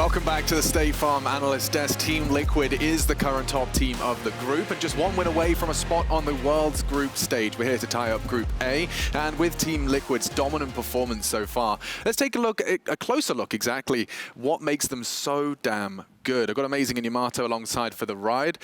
Welcome back to the State Farm Analyst Desk. Team Liquid is the current top team of the group and just one win away from a spot on the world's group stage. We're here to tie up Group A, and with Team Liquid's dominant performance so far, let's take a closer look exactly what makes them so damn good. I've got Amazing and Yamato alongside for the ride.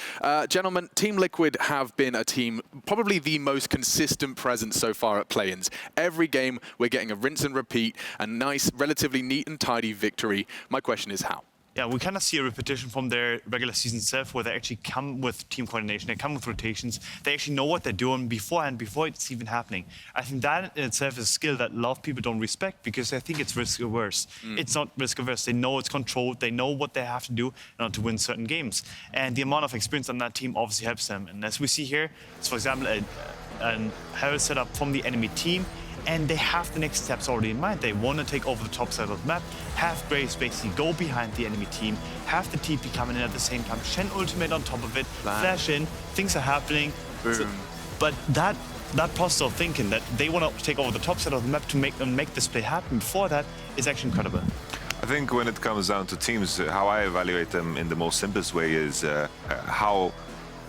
Gentlemen, Team Liquid have been a team, probably the most consistent presence so far at play-ins. Every game, we're getting a rinse and repeat, a nice, relatively neat and tidy victory. My question is how? Yeah, we kind of see a repetition from their regular season self where they actually come with team coordination, they come with rotations, they actually know what they're doing beforehand, before it's even happening. I think that in itself is a skill that a lot of people don't respect because they think it's risk-averse. It's not risk-averse. They know it's controlled. They know what they have to do in order to win certain games. And the amount of experience on that team obviously helps them. And as we see here, it's, for example, a hell setup from the enemy team. And they have the next steps already in mind. They want to take over the top side of the map, have Graves basically go behind the enemy team, have the TP coming in at the same time, Shen ultimate on top of it, flash in, things are happening. So, but that process of thinking that they want to take over the top side of the map to make this play happen before that is actually incredible. I think when it comes down to teams, how I evaluate them in the most simplest way is how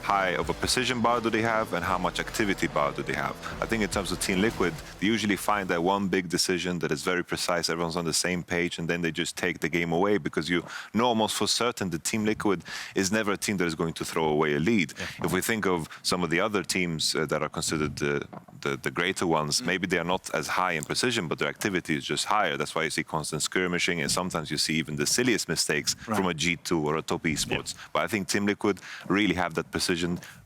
high of a precision bar do they have and how much activity bar do they have. I think in terms of Team Liquid, they usually find that one big decision that is very precise, everyone's on the same page, and then they just take the game away because you know almost for certain that Team Liquid is never a team that is going to throw away a lead. Yeah. If we think of some of the other teams that are considered the greater ones, maybe they are not as high in precision, but their activity is just higher. That's why you see constant skirmishing, and sometimes you see even the silliest mistakes from a G2 or a top esports. Yeah. But I think Team Liquid really have that precision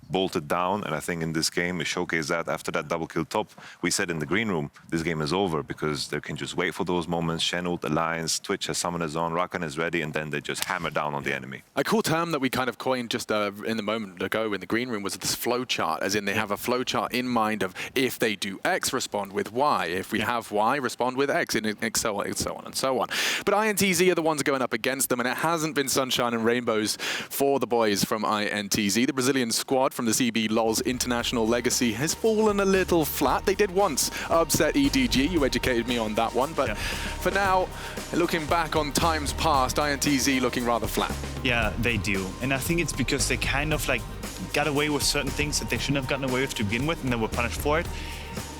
bolted down, and I think in this game we showcased that after that double kill top. We said in the green room, this game is over because they can just wait for those moments. Shen ult, Alliance, Twitch has summoners on, Rakan is ready, and then they just hammer down on the enemy. A cool term that we kind of coined just in the moment ago in the green room was this flow chart, as in they have a flow chart in mind of if they do X, respond with Y. If we have Y, respond with X, and so on and so on and so on. But INTZ are the ones going up against them, and it hasn't been sunshine and rainbows for the boys from INTZ. The Brazilian squad from the CB LOL's international legacy has fallen a little flat. They did once upset EDG. You educated me on that one. But for now, looking back on times past, INTZ looking rather flat. Yeah, they do. And I think it's because they kind of like got away with certain things that they shouldn't have gotten away with to begin with, and they were punished for it.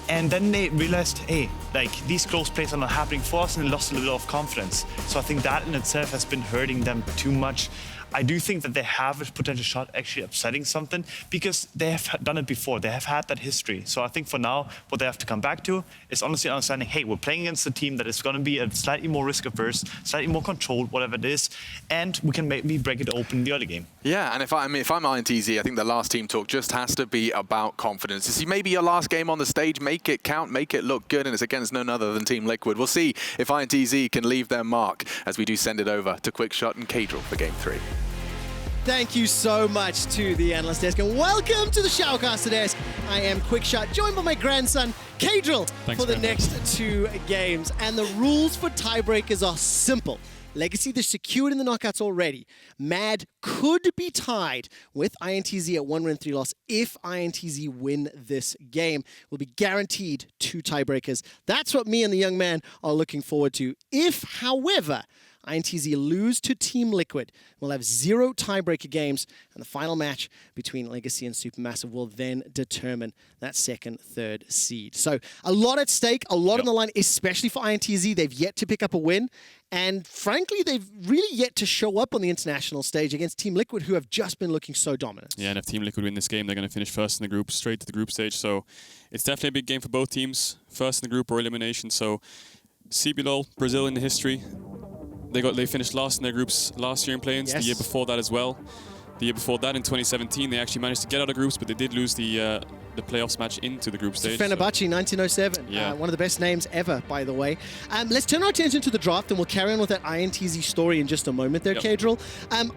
And then they realized, hey, like these close plays are not happening for us, and they lost a little of confidence. So I think that in itself has been hurting them too much. I do think that they have a potential shot actually upsetting something because they have done it before. They have had that history. So I think for now, what they have to come back to is honestly understanding, hey, we're playing against a team that is going to be a slightly more risk-averse, slightly more controlled, whatever it is, and we can maybe break it open in the early game. Yeah, and if I'm INTZ, I think the last team talk just has to be about confidence. You see, maybe your last game on the stage, make it count, make it look good, and it's against none other than Team Liquid. We'll see if INTZ can leave their mark as we do send it over to Quickshot and Cadril for Game 3. Thank you so much to the Analyst Desk, and welcome to the Shoutcaster Desk. I am Quickshot, joined by my grandson, Cadril, for the next 2 games. And the rules for tiebreakers are simple. Legacy, they're secured in the knockouts already. Mad could be tied with INTZ at 1 win, 3 loss. If INTZ win this game, we'll be guaranteed 2 tiebreakers. That's what me and the young man are looking forward to. If, however, INTZ lose to Team Liquid, we'll have 0 tiebreaker games, and the final match between Legacy and Supermassive will then determine that 2nd, 3rd seed. So a lot at stake, a lot on the line, especially for INTZ. They've yet to pick up a win, and frankly, they've really yet to show up on the international stage against Team Liquid, who have just been looking so dominant. Yeah, and if Team Liquid win this game, they're going to finish first in the group, straight to the group stage. So it's definitely a big game for both teams, first in the group or elimination. So CBLOL, Brazil in the history. They finished last in their groups last year in play-ins, the year before that as well. The year before that, in 2017, they actually managed to get out of groups, but they did lose the playoffs match into the group stage. Fenerbahce, 1907. Yeah. One of the best names ever, by the way. Let's turn our attention to the draft, and we'll carry on with that INTZ story in just a moment there, Cadril.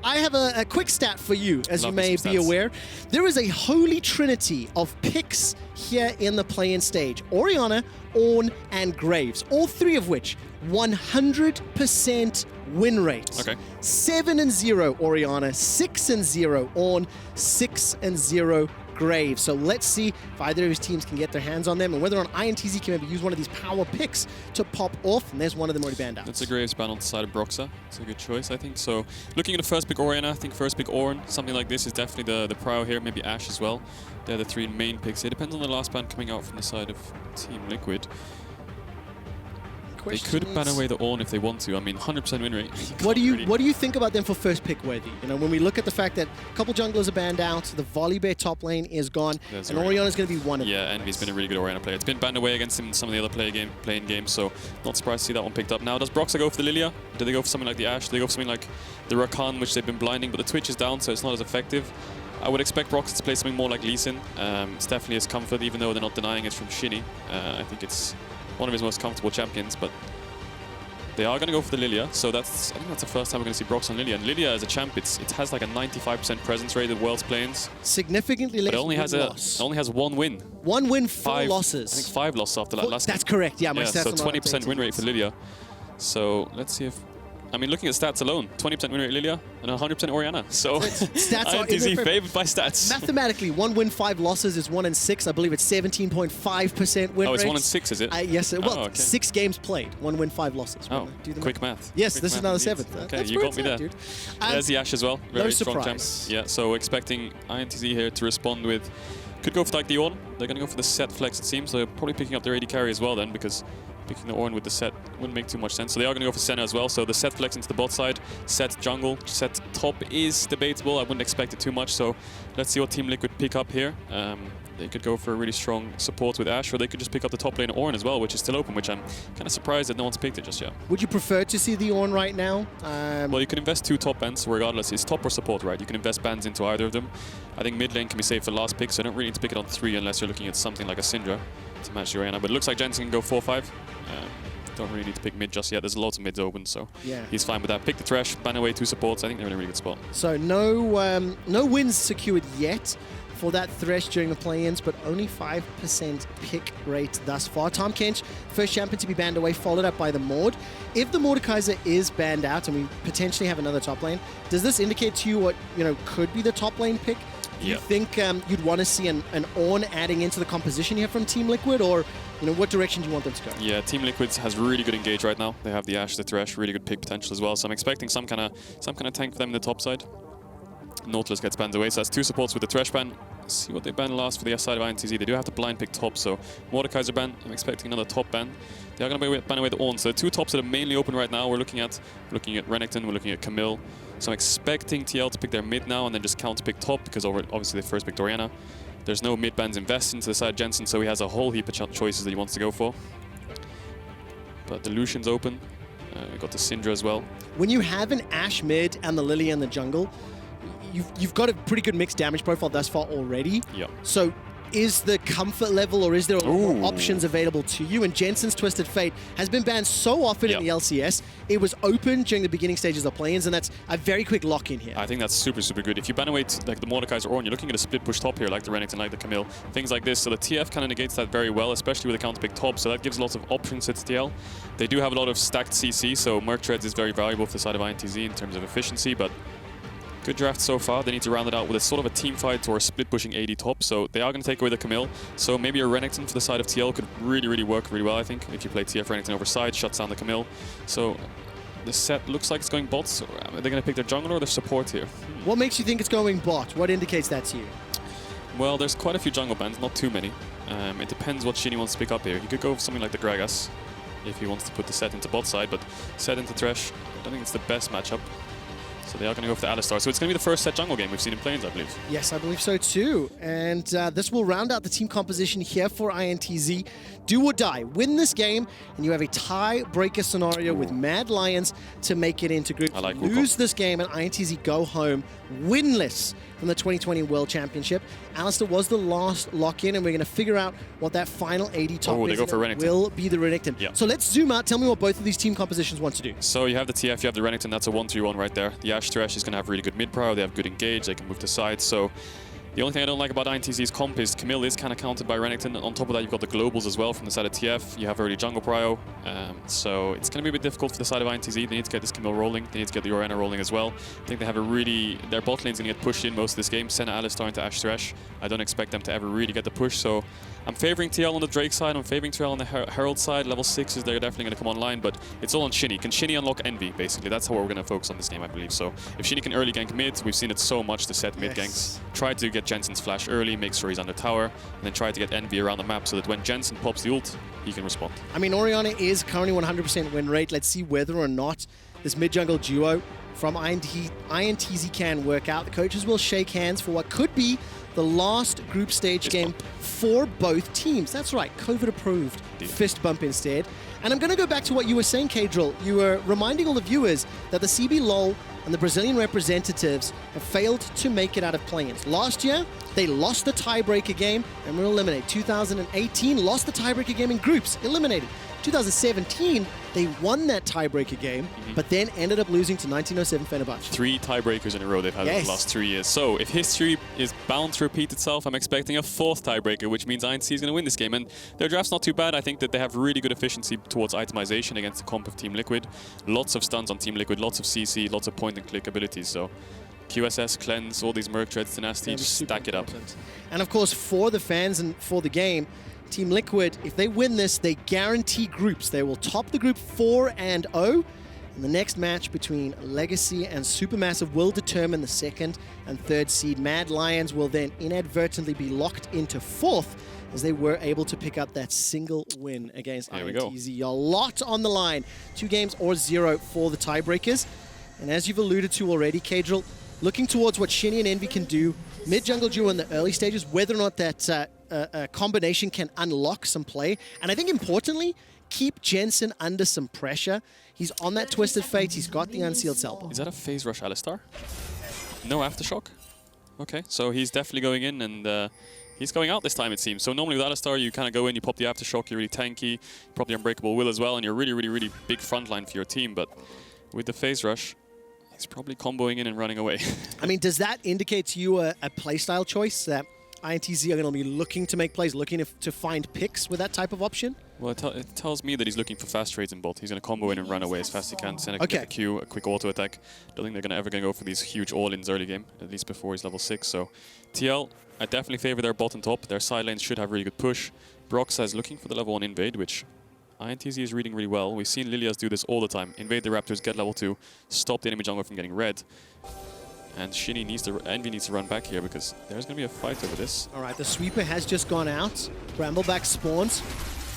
I have a quick stat for you, as you may be aware. There is a holy trinity of picks here in the play-in stage. Orianna, Ornn, and Graves, all 3 of which 100% win rate. Okay. 7-0 Orianna, 6-0 Ornn, 6-0 Graves. So let's see if either of his teams can get their hands on them and whether or not INTZ can maybe use one of these power picks to pop off. And there's one of them already banned out. That's a Graves ban on the side of Broxah. It's a good choice, I think. So looking at the first pick Orianna, I think first pick Ornn, something like this is definitely the prio here. Maybe Ashe as well. They're the 3 main picks. It depends on the last ban coming out from the side of Team Liquid. They could ban away the Ornn if they want to. I mean, 100% win rate. What do you think about them for first pick worthy? You know, when we look at the fact that a couple junglers are banned out, the Volibear top lane is gone, and Orianna's going to be one of them. Yeah, Envy's been a really good Orianna player. It's been banned away against him in some of the other playing games, so not surprised to see that one picked up. Now, does Broxah go for the Lillia? Do they go for something like the Ashe? Do they go for something like the Rakan, which they've been blinding, but the Twitch is down, so it's not as effective. I would expect Broxah to play something more like Lee Sin. It's definitely his comfort, even though they're not denying it from Shini. I think it's one of his most comfortable champions, but they are going to go for the Lillia, so I think that's the first time we're going to see Broxah on Lillia. And Lillia as a champ, it has like a 95% presence rate at World's Plains. Significantly less. But it only has 1 win. 1 win, 4 losses. I think 5 losses after that last game. That's correct, yeah. So 20% win rate for Lillia. So let's see if... I mean, looking at stats alone, 20% win rate Lillia and 100% Orianna. So stats are INTZ favored by stats. Mathematically, 1 win, 5 losses is 1 in 6. I believe it's 17.5% win rate. Oh, it's 1 in 6, is it? Yes. Well, okay. 6 games played, 1 win, 5 losses. Oh, quick math. Yes, quick this math is another indeed. 7th. Okay, you got me there. Dude. There's the Ashe as well. Very strong champ. Surprise. Yeah, so expecting INTZ here to respond with... Could go for like the Ornn. They're going to go for the Sett flex, it seems. So they're probably picking up their AD carry as well then, because picking the Ornn with the Sett wouldn't make too much sense. So they are going to go for Senna as well. So the Sett flex into the bot side, Sett jungle, Sett top is debatable. I wouldn't expect it too much. So let's see what Team Liquid pick up here. They could go for a really strong support with Ashe, or they could just pick up the top lane Ornn as well, which is still open, which I'm kind of surprised that no one's picked it just yet. Would you prefer to see the Ornn right now? Well, you can invest 2 top bans, regardless. It's top or support, right? You can invest bans into either of them. I think mid lane can be safe for last pick, so I don't really need to pick it on 3 unless you're looking at something like a Syndra to match the Orianna. But it looks like Jensen can go 4-5. Don't really need to pick mid just yet. There's lots of mids open, so yeah, he's fine with that. Pick the Tresh, ban away 2 supports. I think they're in a really good spot. So no wins secured yet for that Thresh during the play-ins, but only 5% pick rate thus far. Tom Kench, first champion to be banned away, followed up by the Maud. If the Mordekaiser is banned out and we potentially have another top lane, does this indicate to you what could be the top lane pick? Do you think you'd want to see an Ornn adding into the composition here from Team Liquid, or what direction do you want them to go? Yeah, Team Liquid has really good engage right now. They have the Ashe, the Thresh, really good pick potential as well. So I'm expecting some kind of tank for them in the top side. Nautilus gets banned away, so that's 2 supports with the Thresh ban. Let's see what they ban last for the side of INTZ. They do have to blind pick top, so Mordekaiser ban. I'm expecting another top ban. They are going to ban away the Ornn. So the 2 tops that are mainly open right now. We're looking at Renekton, we're looking at Camille. So I'm expecting TL to pick their mid now and then just counter pick top, because obviously they first picked Orianna. There's no mid bans invested into the side of Jensen, so he has a whole heap of choices that he wants to go for. But the Lucian's open. We got the Syndra as well. When you have an Ashe mid and the Lillia in the jungle, you've got a pretty good mixed damage profile thus far already. Yep. So is the comfort level, or is there more options available to you? And Jensen's Twisted Fate has been banned so often in the LCS. It was open during the beginning stages of play-ins, and that's a very quick lock-in here. I think that's super, super good. If you ban away like the Mordekaiser Ornn, you're looking at a split push top here, like the Renekton, like the Camille, things like this. So the TF kind of negates that very well, especially with a counter pick top. So that gives lots of options to TL. They do have a lot of stacked CC, so Merc Treads is very valuable for the side of INTZ in terms of efficiency, but good draft so far. They need to round it out with a sort of a team fight or a split pushing AD top. So they are going to take away the Camille. So maybe a Renekton for the side of TL could really, really work really well, I think. If you play TF Renekton over side, shuts down the Camille. So the Sett looks like it's going bot. So are they going to pick their jungler or their support here? What makes you think it's going bot? What indicates that to you? Well, there's quite a few jungle bans, not too many. It depends what Shini wants to pick up here. He could go for something like the Gragas if he wants to put the Sett into bot side, but Sett into Tresh, I don't think it's the best matchup. So they are going to go for the Alistar. So it's going to be the first Sett jungle game we've seen in Plains, I believe. Yes, I believe so too. And this will round out the team composition here for INTZ. Do or die. Win this game, and you have a tiebreaker scenario with Mad Lions to make it into group. Lose this game, and INTZ go home winless from the 2020 World Championship. Alistar was the last lock-in, and we're going to figure out what that final AD top is. They go for Renekton. Will be the Renekton. Yeah. So let's zoom out. Tell me what both of these team compositions want to do. So you have the TF, you have the Renekton. That's a 1-3-1 right there. The Ashe Thresh is going to have really good mid-prio. They have good engage. They can move to sides. So The only thing I don't like about INTZ's comp is Camille is kind of countered by Renekton. On top of that, you've got the globals as well from the side of TF. You have already jungle prio, so it's going to be a bit difficult for the side of INTZ. They need to get this Camille rolling. They need to get the Orianna rolling as well. I think they have their bot lane's going to get pushed in most of this game. Senna, Alistar into Ashe Tresh. I don't expect them to ever really get the push, so I'm favoring TL on the Drake side. I'm favoring TL on the Herald side. Level 6s, they're definitely going to come online, but it's all on Shini. Can Shini unlock Envy, basically? That's how we're going to focus on this game, I believe. So if Shini can early gank mid, we've seen it so much to Sett mid ganks. Try to get Jensen's flash early, make sure he's under tower, and then try to get Envy around the map so that when Jensen pops the ult, he can respond. I mean, Orianna is currently 100% win rate. Let's see whether or not this mid-jungle duo from INTZ can work out. The coaches will shake hands for what could be the last group stage game for both teams. That's right, COVID-approved fist bump instead. And I'm going to go back to what you were saying, Kadril. You were reminding all the viewers that the CB LOL and the Brazilian representatives have failed to make it out of play-ins. Last year, they lost the tiebreaker game and were eliminated. 2018, lost the tiebreaker game in groups, eliminated. 2017, they won that tiebreaker game, but then ended up losing to 1907 Fenerbahce. 3 tiebreakers in a row they've had in the last 3 years. So if history is bound to repeat itself, I'm expecting a 4th tiebreaker, which means INTZ is going to win this game. And their draft's not too bad. I think that they have really good efficiency towards itemization against the comp of Team Liquid. Lots of stuns on Team Liquid, lots of CC, lots of point and click abilities. So QSS, Cleanse, all these Merc Treads, Tenacity, just stack it up. And of course, for the fans and for the game, Team Liquid, if they win this, they guarantee groups. They will top the group 4-0. And the next match between Legacy and Supermassive will determine the 2nd and 3rd seed. Mad Lions will then inadvertently be locked into 4th as they were able to pick up that single win against INTZ. A lot on the line. 2 games or 0 for the tiebreakers. And as you've alluded to already, Kadril, looking towards what Shini and Envy can do, mid-jungle duo in the early stages, whether or not that combination can unlock some play. And I think importantly, keep Jensen under some pressure. He's on that Twisted Fate. He's got the Unsealed Cell. Is that a phase rush Alistar? No Aftershock? Okay, so he's definitely going in and he's going out this time, it seems. So normally with Alistar, you kind of go in, you pop the Aftershock, you're really tanky, probably Unbreakable Will as well, and you're really, really, really big frontline for your team. But with the phase rush, he's probably comboing in and running away. I mean, does that indicate to you a playstyle choice that INTZ are going to be looking to make plays, looking to find picks with that type of option? Well, it tells me that he's looking for fast trades in bot. He's going to combo in and run away as fast as he can. Senna can get the Q, a quick auto attack. Don't think they're ever going to go for these huge all-ins early game, at least before he's level 6. So TL, I definitely favor their bot and top. Their side lanes should have really good push. Broxah is looking for the level 1 invade, which INTZ is reading really well. We've seen Lillias do this all the time. Invade the Raptors, get level 2, stop the enemy jungler from getting red. And Shini Envy needs to run back here because there's going to be a fight over this. All right, the sweeper has just gone out. Brambleback spawns.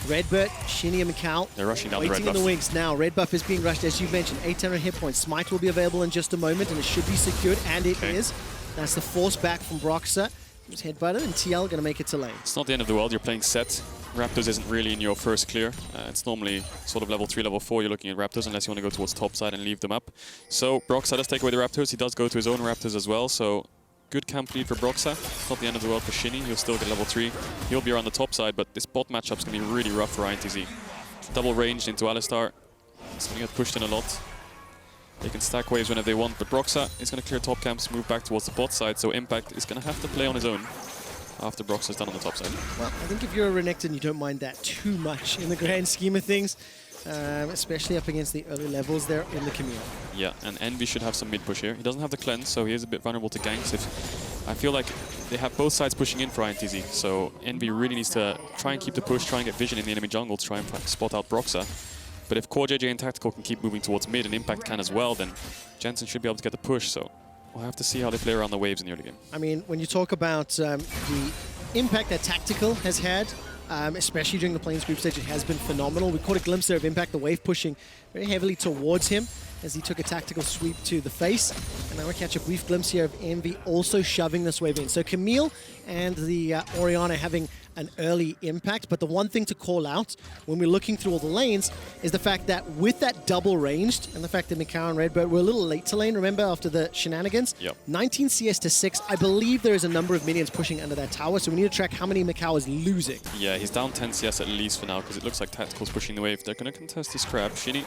RedBert, Shini and micaO. They're rushing down the red buff. Waiting in the wings now. Red buff is being rushed, as you mentioned. 800 hit points. Smite will be available in just a moment, and it should be secured, and it is. That's the force back from Broxah. Just headbutted, and TL going to make it to lane. It's not the end of the world. You're playing Sett. Raptors isn't really in your first clear. It's normally sort of level 3, level 4 you're looking at Raptors, unless you want to go towards top side and leave them up. So Broxah does take away the Raptors. He does go to his own Raptors as well, so good camp lead for Broxah. It's not the end of the world for Shini. He'll still get level 3. He'll be around the top side, but this bot matchup's going to be really rough for INTZ. Double ranged into Alistar. It's going to get pushed in a lot. They can stack waves whenever they want, but Broxah is going to clear top camps, move back towards the bot side, so Impact is going to have to play on his own after Broxah's done on the top side. Well, I think if you're a Renekton, you don't mind that too much in the grand scheme of things, especially up against the early levels there in the Camille. Yeah, and Envy should have some mid push here. He doesn't have the cleanse, so he is a bit vulnerable to ganks. I feel like they have both sides pushing in for INTZ, so Envy really needs to try and keep the push, try and get vision in the enemy jungle to try and spot out Broxah. But if CoreJJ and Tactical can keep moving towards mid and Impact can as well, then Jensen should be able to get the push. So we'll have to see how they play around the waves in the early game. I mean, when you talk about the impact that Tactical has had, especially during the Plains group stage, it has been phenomenal. We caught a glimpse there of Impact, the wave pushing very heavily towards him as he took a tactical sweep to the face. And now we catch a brief glimpse here of Envy also shoving this wave in. So Camille and the Orianna having an early impact, but the one thing to call out when we're looking through all the lanes is the fact that with that double ranged and the fact that micaO and RedBert were a little late to lane, remember, after the shenanigans? Yep. 19 CS to 6. I believe there is a number of minions pushing under that tower, so we need to track how many micaO is losing. Yeah, he's down 10 CS at least for now because it looks like Tactical's pushing the wave. They're going to contest this grab. Shini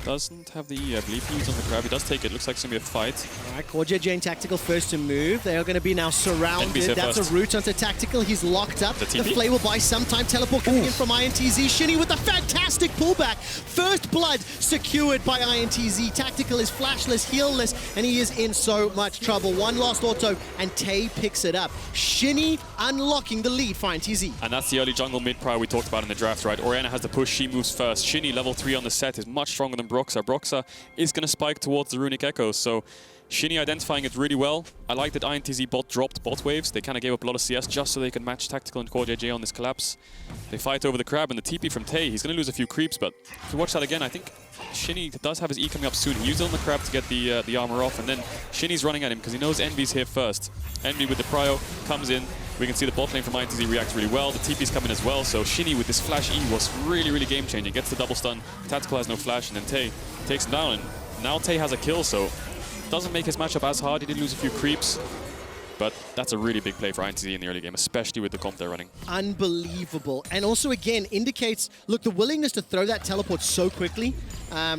doesn't have the E. I believe he's on the grab. He does take it. Looks like it's going to be a fight. All right, CoreJJ and Tactical first to move. They are going to be now surrounded. That's first. a route onto Tactical. He's locked up. The Flay will buy some time. Teleport coming in from INTZ. Shini with a fantastic pullback. First blood secured by INTZ. Tactical is flashless, healless, and he is in so much trouble. One last auto, and Tay picks it up. Shini unlocking the lead for INTZ. And that's the early jungle mid prior we talked about in the draft, right? Orianna has the push. She moves first. Shini, level 3 on the Sett, is much stronger than Broxah. Broxah is going to spike towards the Runic Echoes, so Shini identifying it really well. I like that INTZ bot dropped bot waves. They kind of gave up a lot of CS just so they could match Tactical and CoreJJ on this collapse. They fight over the crab and the TP from Tay. He's going to lose a few creeps, but if you watch that again, I think Shini does have his E coming up soon. He used it on the crab to get the armor off, and then Shini's running at him because he knows Envy's here first. Envy with the prio comes in. We can see the bot lane from INTZ reacts really well. The TP's coming as well, so Shini with this flash E was really, really game-changing. Gets the double stun. Tactical has no flash, and then Tay takes him down, and now Tay has a kill, so doesn't make his matchup as hard. He did lose a few creeps, but that's a really big play for INTZ in the early game, especially with the comp they're running. Unbelievable. And also, again, indicates, look, the willingness to throw that teleport so quickly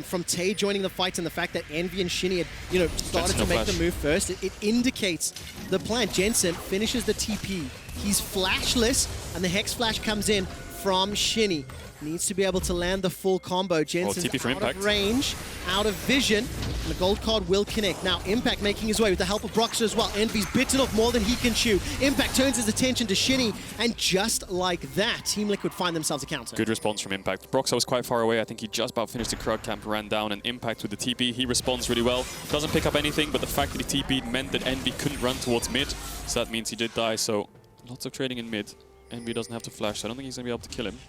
from Tay joining the fight, and the fact that Envy and Shini had, started to make the move first. It indicates the plan. Jensen finishes the TP. He's flashless, and the Hex Flash comes in from Shini. Needs to be able to land the full combo. Jensen's out of range, out of vision, and the gold card will connect. Now, Impact making his way with the help of Broxah as well. Envy's bitten off more than he can chew. Impact turns his attention to Shini, and just like that, Team Liquid find themselves a counter. Good response from Impact. Broxah was quite far away. I think he just about finished the crowd camp, ran down, and Impact with the TP. He responds really well. Doesn't pick up anything, but the fact that he TP'd meant that Envy couldn't run towards mid, so that means he did die. So lots of trading in mid. Envy doesn't have to flash, so I don't think he's going to be able to kill him.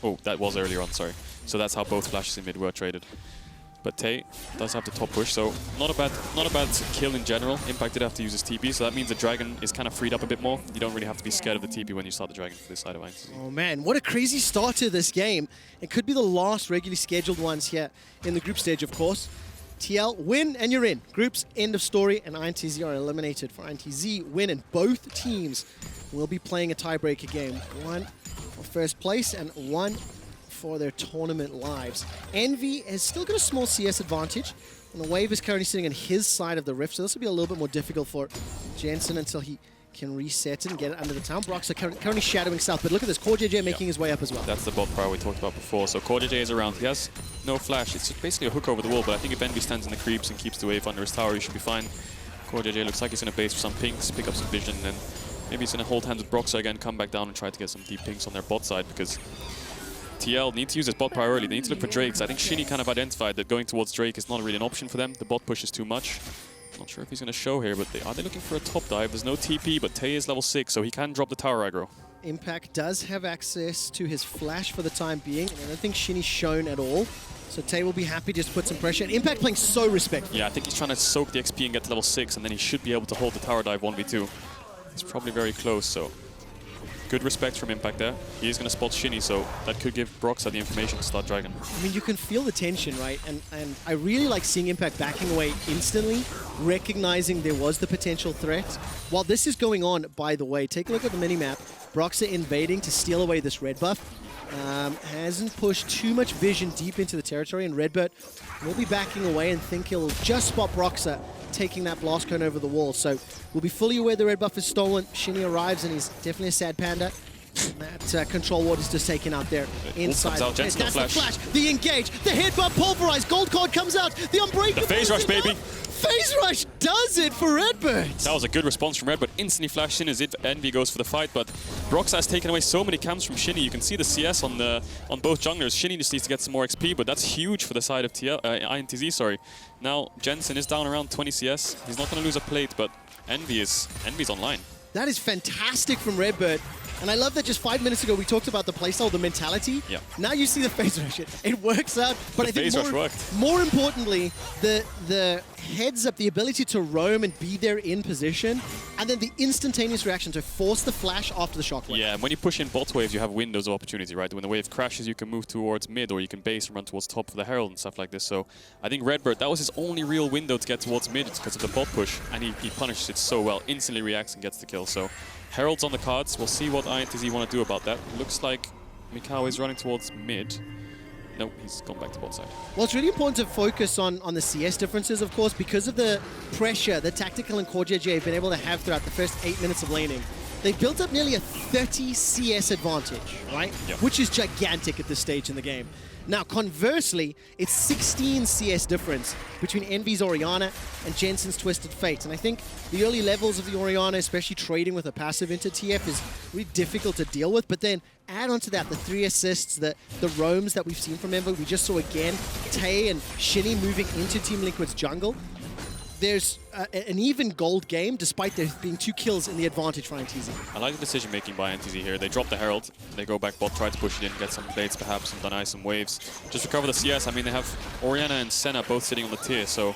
Oh, that was earlier on, sorry. So that's how both flashes in mid were traded. But Tay does have the top push, so not a bad kill in general. Impact did have to use his TP, so that means the Dragon is kind of freed up a bit more. You don't really have to be scared of the TP when you start the Dragon for this side of INTZ. Oh man, what a crazy start to this game. It could be the last regularly scheduled ones here in the group stage, of course. TL, win and you're in. Groups, end of story, and INTZ are eliminated. For INTZ, win, and both teams will be playing a tiebreaker game. One for first place and one for their tournament lives. Envy has still got a small CS advantage, and the wave is currently sitting on his side of the rift, so this will be a little bit more difficult for Jensen until he can reset it and get it under the town. Broxah currently shadowing south, but look at this, CoreJJ making his way up as well. That's the bot power we talked about before. So CoreJJ is around. He has no flash. It's basically a hook over the wall, but I think if Envy stands in the creeps and keeps the wave under his tower, he should be fine. CoreJJ looks like he's going to base for some pinks, pick up some vision, and then maybe he's going to hold hands with Broxah again, come back down and try to get some deep pinks on their bot side, because TL needs to use his bot power early. They need to look for Drakes. I think Shini kind of identified that going towards Drake is not really an option for them. The bot push is too much. Not sure if he's going to show here, but are they looking for a top dive? There's no TP, but Tay is level 6, so he can drop the tower aggro. Impact does have access to his flash for the time being, and I don't think Shini's shown at all. So Tay will be happy just to put some pressure. And Impact playing so respectful. Yeah, I think he's trying to soak the XP and get to level 6, and then he should be able to hold the tower dive 1v2. He's probably very close, so good respect from Impact there. He is going to spot Shini, so that could give Broxah the information to start Dragon. I mean, you can feel the tension, right? And I really like seeing Impact backing away instantly, recognizing there was the potential threat. While this is going on, by the way, take a look at the minimap. Broxah invading to steal away this red buff. Hasn't pushed too much vision deep into the territory, and RedBert will be backing away and think he'll just spot Broxah taking that blast cone over the wall. So we'll be fully aware the red buff is stolen. Shini arrives, and he's definitely a sad panda. That control ward is just taken out there inside. Out, that's the flash, the engage, the headbutt pulverized, gold card comes out, the unbreakable. The phase rush, baby. Phase rush does it for RedBert. That was a good response from RedBert. Instantly flashed in as if Envy goes for the fight, but Broxah has taken away so many camps from Shini. You can see the CS on both junglers. Shini just needs to get some more XP, but that's huge for the side of INTZ, sorry. Now Jensen is down around 20 CS. He's not going to lose a plate, but Envy's online. That is fantastic from RedBert. And I love that just 5 minutes ago we talked about the playstyle, the mentality. Yeah. Now you see the phase rush. It works out. But I think more importantly, the heads up, the ability to roam and be there in position, and then the instantaneous reaction to force the flash after the shockwave. Yeah, and when you push in bot waves, you have windows of opportunity, right? When the wave crashes, you can move towards mid, or you can base and run towards top for the Herald and stuff like this. So I think RedBert, that was his only real window to get towards mid because of the bot push, and he punishes it so well, instantly reacts and gets the kill. So Herald's on the cards. We'll see what INTZ want to do about that. Looks like micaO is running towards mid. nope, he's gone back to bot side. Well, it's really important to focus on the CS differences, of course, because of the pressure that Tactical and CoreJJ have been able to have throughout the first 8 minutes of laning. They've built up nearly a 30 CS advantage, right? Yep. Which is gigantic at this stage in the game. Now, conversely, it's 16 CS difference between Envy's Orianna and Jensen's Twisted Fate. And I think the early levels of the Orianna, especially trading with a passive into TF, is really difficult to deal with. But then add on to that the 3 assists, the roams that we've seen from Envy. We just saw again Tay and Shini moving into Team Liquid's jungle. There's an even gold game, despite there being 2 kills in the advantage for INTZ. I like the decision making by INTZ here. They drop the Herald, they go back bot, try to push it in, get some blades perhaps, and deny some waves. Just recover the CS. I mean, they have Orianna and Senna both sitting on the tier, so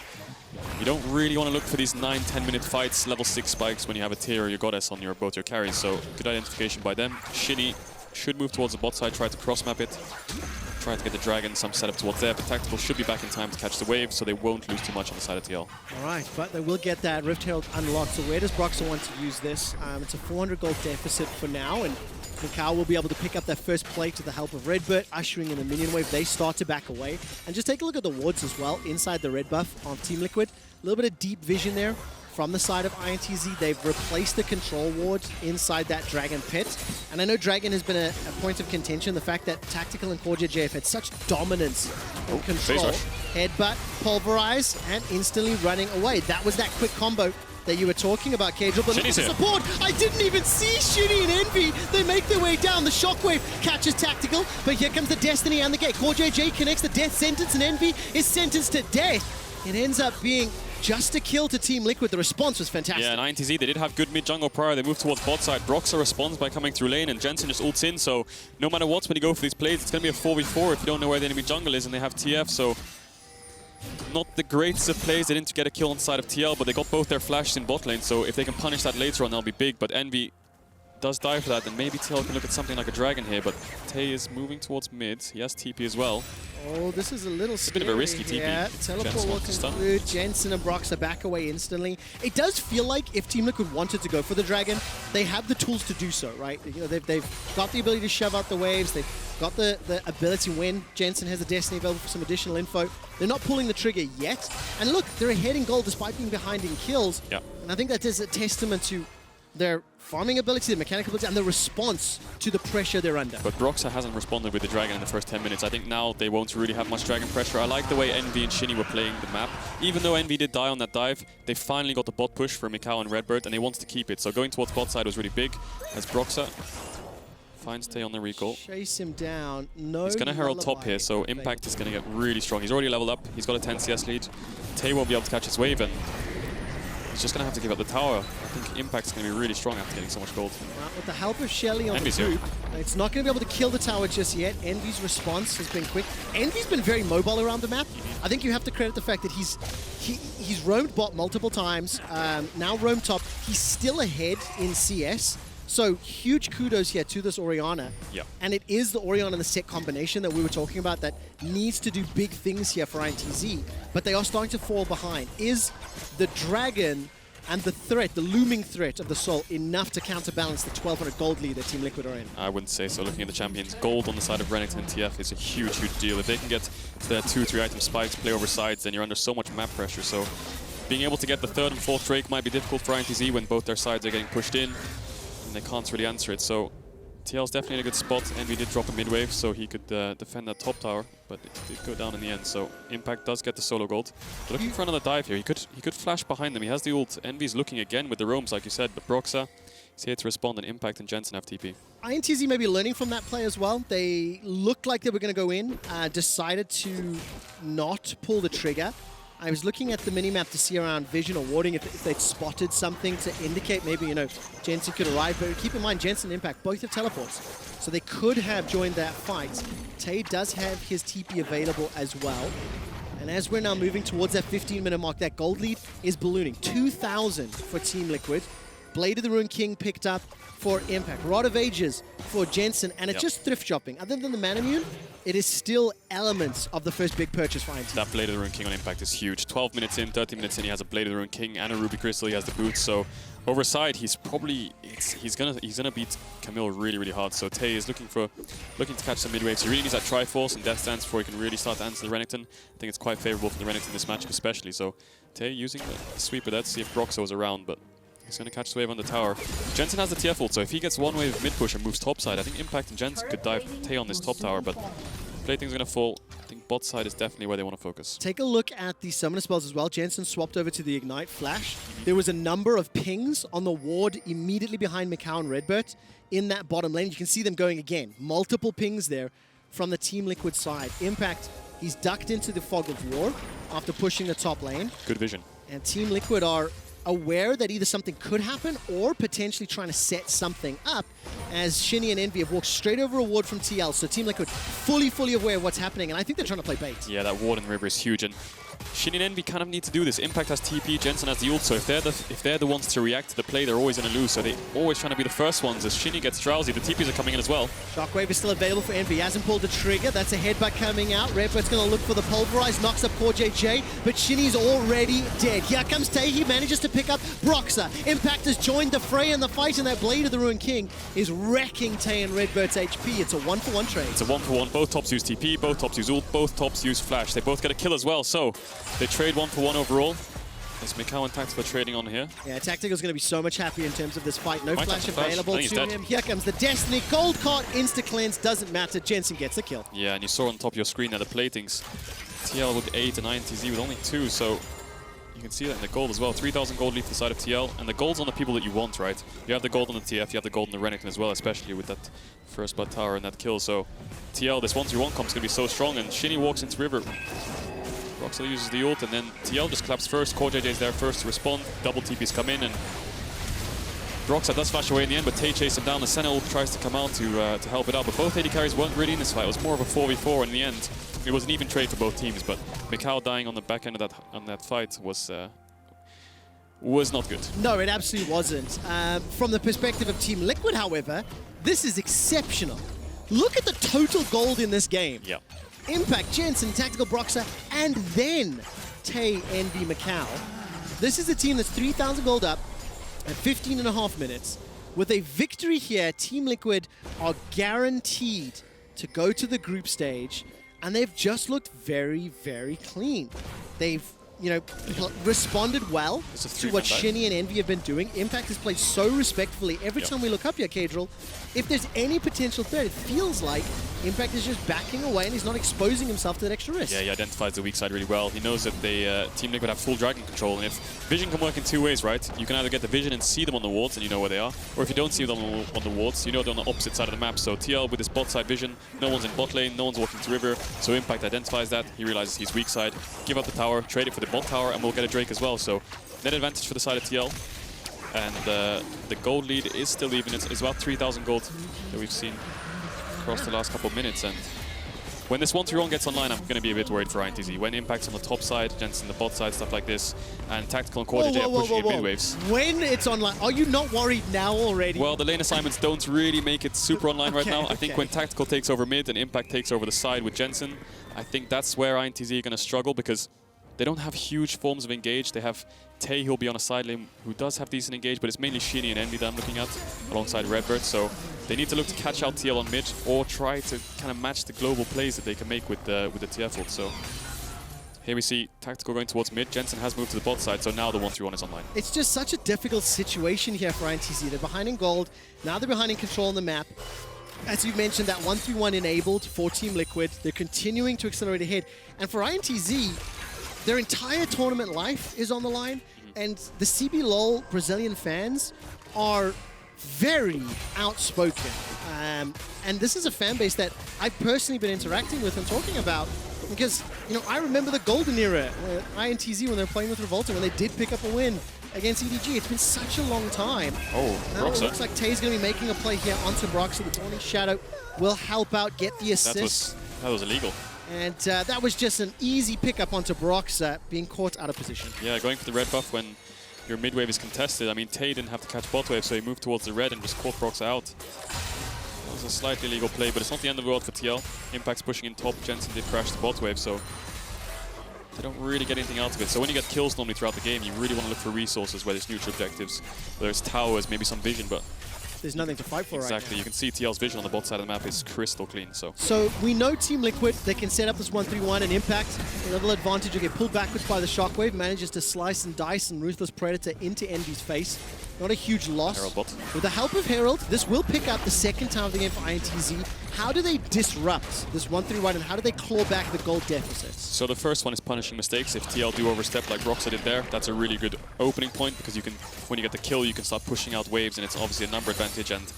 you don't really want to look for these 9-10 minute fights, level 6 spikes when you have a tier or your goddess on both your carries. So good identification by them. Shini should move towards the bot side, try to cross map it. Try to get the dragon, some setup towards there, but Tactical should be back in time to catch the wave, so they won't lose too much on the side of TL. All right, but they will get that Rift Herald unlocked. So where does Broxah want to use this? It's a 400 gold deficit for now, and micaO will be able to pick up that first plate with the help of RedBert, ushering in the minion wave. They start to back away. And just take a look at the wards as well, inside the red buff of Team Liquid. A little bit of deep vision there from the side of INTZ. They've replaced the control ward inside that Dragon pit. And I know Dragon has been a point of contention. The fact that Tactical and CoreJJ have had such dominance in control. Headbutt, pulverize, and instantly running away. That was that quick combo that you were talking about, Cadril. But look at the support. I didn't even see Shini and Envy. They make their way down. The shockwave catches Tactical, but here comes the Destiny and the gate. CoreJJ connects the death sentence, and Envy is sentenced to death. It ends up being just a kill to Team Liquid. The response was fantastic. Yeah, and INTZ, they did have good mid-jungle prior. They moved towards bot side. Broxah responds by coming through lane, and Jensen just ults in. So no matter what, when you go for these plays, it's going to be a 4v4 if you don't know where the enemy jungle is, and they have TF. So not the greatest of plays. They didn't get a kill on the side of TL, but they got both their flashes in bot lane. So if they can punish that later on, that'll be big. But Envy does die for that, and maybe TL can look at something like a dragon here. But Tay is moving towards mid. He has TP as well. Oh, this is a little scary. A bit of a risky TP. Yeah, teleport will conclude. Jensen and Broxah back away instantly. It does feel like if Team Liquid wanted to go for the dragon, they have the tools to do so, right? You know, they've got the ability to shove out the waves. They've got the ability when Jensen has the Destiny available for some additional info. They're not pulling the trigger yet. And look, they're ahead in gold despite being behind in kills. Yeah. And I think that is a testament to their farming ability, their mechanical ability, and the response to the pressure they're under. But Broxah hasn't responded with the dragon in the first 10 minutes. I think now they won't really have much dragon pressure. I like the way Envy and Shini were playing the map. Even though Envy did die on that dive, they finally got the bot push for micaO and RedBert, and they wanted to keep it. So going towards bot side was really big, as Broxah finds Tay on the recall. Chase him down. No, he's going to Herald top here, so Impact is going to get really strong. He's already leveled up. He's got a 10 CS lead. Tay won't be able to catch his wave, and he's just going to have to give up the tower. I think Impact's going to be really strong after getting so much gold. Well, with the help of Shelly on Envy's the group, it's not going to be able to kill the tower just yet. Envy's response has been quick. Envy's been very mobile around the map. I think you have to credit the fact that he's roamed bot multiple times, now roamed top. He's still ahead in CS. So huge kudos here to this Orianna. Yep. And it is the Orianna and the Sett combination that we were talking about that needs to do big things here for INTZ. But they are starting to fall behind. Is the dragon and the threat, the looming threat of the Soul, enough to counterbalance the 1200 gold lead that Team Liquid are in? I wouldn't say so. Looking at the champions, gold on the side of Renekton and TF is a huge, huge deal. If they can get their 2-3 item spikes, play over sides, then you're under so much map pressure. So being able to get the 3rd and 4th Drake might be difficult for INTZ when both their sides are getting pushed in, and they can't really answer it. So TL's definitely in a good spot. Envy did drop a mid-wave, so he could defend that top tower, but it did go down in the end. So Impact does get the solo gold. But looking for another dive here. He could flash behind them. He has the ult. Envy's looking again with the roams, like you said, but Broxah is here to respond, and Impact and Jensen have TP. INTZ may be learning from that play as well. They looked like they were going to go in, decided to not pull the trigger. I was looking at the minimap to see around vision or warding if they'd spotted something to indicate maybe, you know, Jensen could arrive. But keep in mind, Jensen and Impact both have teleports. So they could have joined that fight. Tay does have his TP available as well. And as we're now moving towards that 15-minute mark, that gold lead is ballooning. 2,000 for Team Liquid. Blade of the Ruined King picked up for Impact. Rod of Ages for Jensen, and it's just thrift shopping. Other than the Manamune, it is still elements of the first big purchase for INTZ. That Blade of the Ruined King on Impact is huge. 12 minutes in, 13 minutes in, he has a Blade of the Ruined King and a Ruby Crystal. He has the boots, so over side, he's probably he's gonna beat Camille really hard. So Tay is looking to catch some mid waves. He really needs that Triforce and Death Stance before he can really start to answer the Renekton. I think it's quite favorable for the Renekton this matchup especially. So Tay using the sweep of that to see if Broxah was around, but he's gonna catch the wave on the tower. Jensen has the TF ult, so if he gets one wave of mid push and moves top side, I think Impact and Jensen could dive Tay on this top tower, but Plating's gonna fall. I think bot side is definitely where they want to focus. Take a look at the summoner spells as well. Jensen swapped over to the Ignite Flash. There was a number of pings on the ward immediately behind micaO and RedBert in that bottom lane. You can see them going again. Multiple pings there from the Team Liquid side. Impact, he's ducked into the Fog of War after pushing the top lane. Good vision. And Team Liquid are aware that either something could happen or potentially trying to set something up, as Shini and Envy have walked straight over a ward from TL. So Team Liquid fully aware of what's happening, and I think they're trying to play bait. Yeah, that ward in the river is huge, and Shini and Envy kind of need to do this. Impact has TP, Jensen has the ult, so if they're the ones to react to the play, they're always going to lose. So they're always trying to be the first ones. As Shini gets drowsy, the TPs are coming in as well. Shockwave is still available for Envy. He hasn't pulled the trigger. That's a headbutt coming out. RedBert's going to look for the pulverize, knocks up CoreJJ, but Shini's already dead. Here comes Tay. He manages to pick up Broxah. Impact has joined the fray and the fight, and that Blade of the Ruined King is wrecking Tay and RedBert's HP. It's a 1-for-1 trade. It's a 1-for-1. Both tops use TP, both tops use ult, both tops use flash. They both get a kill as well, so they trade 1-for-1 overall. As micaO and Tactical trading on here. Yeah, Tactical's going to be so much happier in terms of this fight. No flash available to dead. him. Here comes the Destiny. Gold card, insta-cleanse, doesn't matter. Jensen gets the kill. Yeah, and you saw on top of your screen that the platings. TL with 8 and INTZ with only 2, so you can see that in the gold as well. 3,000 gold leave the side of TL, and the gold's on the people that you want, right? You have the gold on the TF, you have the gold on the Renekton as well, especially with that first blood tower and that kill. So TL, this 1-3-1 comp is going to be so strong, and Shini walks into river. Broxah uses the ult, and then TL just claps first. CoreJJ is there first to respond. Double TPs come in, and Broxah does flash away in the end, but Tay chases him down. The Senna ult tries to come out to help it out, but both AD carries weren't really in this fight. It was more of a 4v4 in the end. It was an even trade for both teams, but micaO dying on the back end of that fight was not good. No, it absolutely wasn't. From the perspective of Team Liquid, however, this is exceptional. Look at the total gold in this game. Yeah. Impact, Jensen, Tactical, Broxah, and then Tay, Envy, micaO. This is a team that's 3,000 gold up at 15.5 minutes. With a victory here, Team Liquid are guaranteed to go to the group stage, and they've just looked very clean. They've, responded well to what Shini and Envy have been doing. Impact has played so respectfully. Every time we look up here, Cadril, if there's any potential threat, it feels like Impact is just backing away and he's not exposing himself to that extra risk. Yeah, he identifies the weak side really well. He knows that they Team Liquid have full dragon control, and if vision can work in 2 ways, right? You can either get the vision and see them on the wards and you know where they are, or if you don't see them on the wards, you know they're on the opposite side of the map. So TL with his bot side vision, no one's in bot lane, no one's walking to river, so Impact identifies that. He realizes he's weak side, give up the tower, trade it for the bot tower, and we'll get a Drake as well. So net advantage for the side of TL. And the gold lead is still even. It's about 3,000 gold that we've seen across the last couple of minutes. And when this 1-3-1 gets online, I'm going to be a bit worried for INTZ. When Impact's on the top side, Jensen the bot side, stuff like this, and Tactical and CoreJJ are pushing in mid waves. When it's online, are you not worried now already? Well, the lane assignments don't really make it super online right now. I think when Tactical takes over mid and Impact takes over the side with Jensen, I think that's where INTZ are going to struggle, because they don't have huge forms of engage. They have Tay, who'll be on a side lane, who does have decent engage, but it's mainly Shini and Envy that I'm looking at, alongside RedBert. So they need to look to catch out TL on mid, or try to kind of match the global plays that they can make with the TF ult. So here we see Tactical going towards mid. Jensen has moved to the bot side, so now the 1-3-1 is online. It's just such a difficult situation here for INTZ. They're behind in gold, now they're behind in control on the map. As you mentioned, that 1-3-1 enabled for Team Liquid. They're continuing to accelerate ahead. And for INTZ, their entire tournament life is on the line, and the CBLOL Brazilian fans are very outspoken. And this is a fan base that I've personally been interacting with and talking about, because, I remember the golden era, where INTZ, when they were playing with Revolta, when they did pick up a win against EDG. It's been such a long time. Oh, now Broxah. It looks like Tay's going to be making a play here onto Broxah. The Dawning Shadow will help out, get the assist. That was illegal. And that was just an easy pickup onto Broxah, being caught out of position. Yeah, going for the red buff when your mid wave is contested. I mean, Tay didn't have to catch bot wave, so he moved towards the red and just caught Broxah out. That was a slightly illegal play, but it's not the end of the world for TL. Impact's pushing in top. Jensen did crash the bot wave, so they don't really get anything out of it. So when you get kills normally throughout the game, you really want to look for resources, whether it's neutral objectives, whether it's towers, maybe some vision, but there's nothing to fight for right now. Exactly. You can see TL's vision on the bot side of the map is crystal clean. So we know Team Liquid, they can set up this 1-3-1 and Impact. A little advantage, will get pulled backwards by the shockwave, manages to slice and dice and Ruthless Predator into Envy's face. Not a huge loss. Herald bot. With the help of Herald, this will pick up the second time of the game for INTZ. How do they disrupt this 1-3-1 and how do they claw back the gold deficits? So the first one is punishing mistakes. If TL do overstep like Broxah did there, that's a really good opening point because you can, when you get the kill, you can start pushing out waves and it's obviously a number advantage. And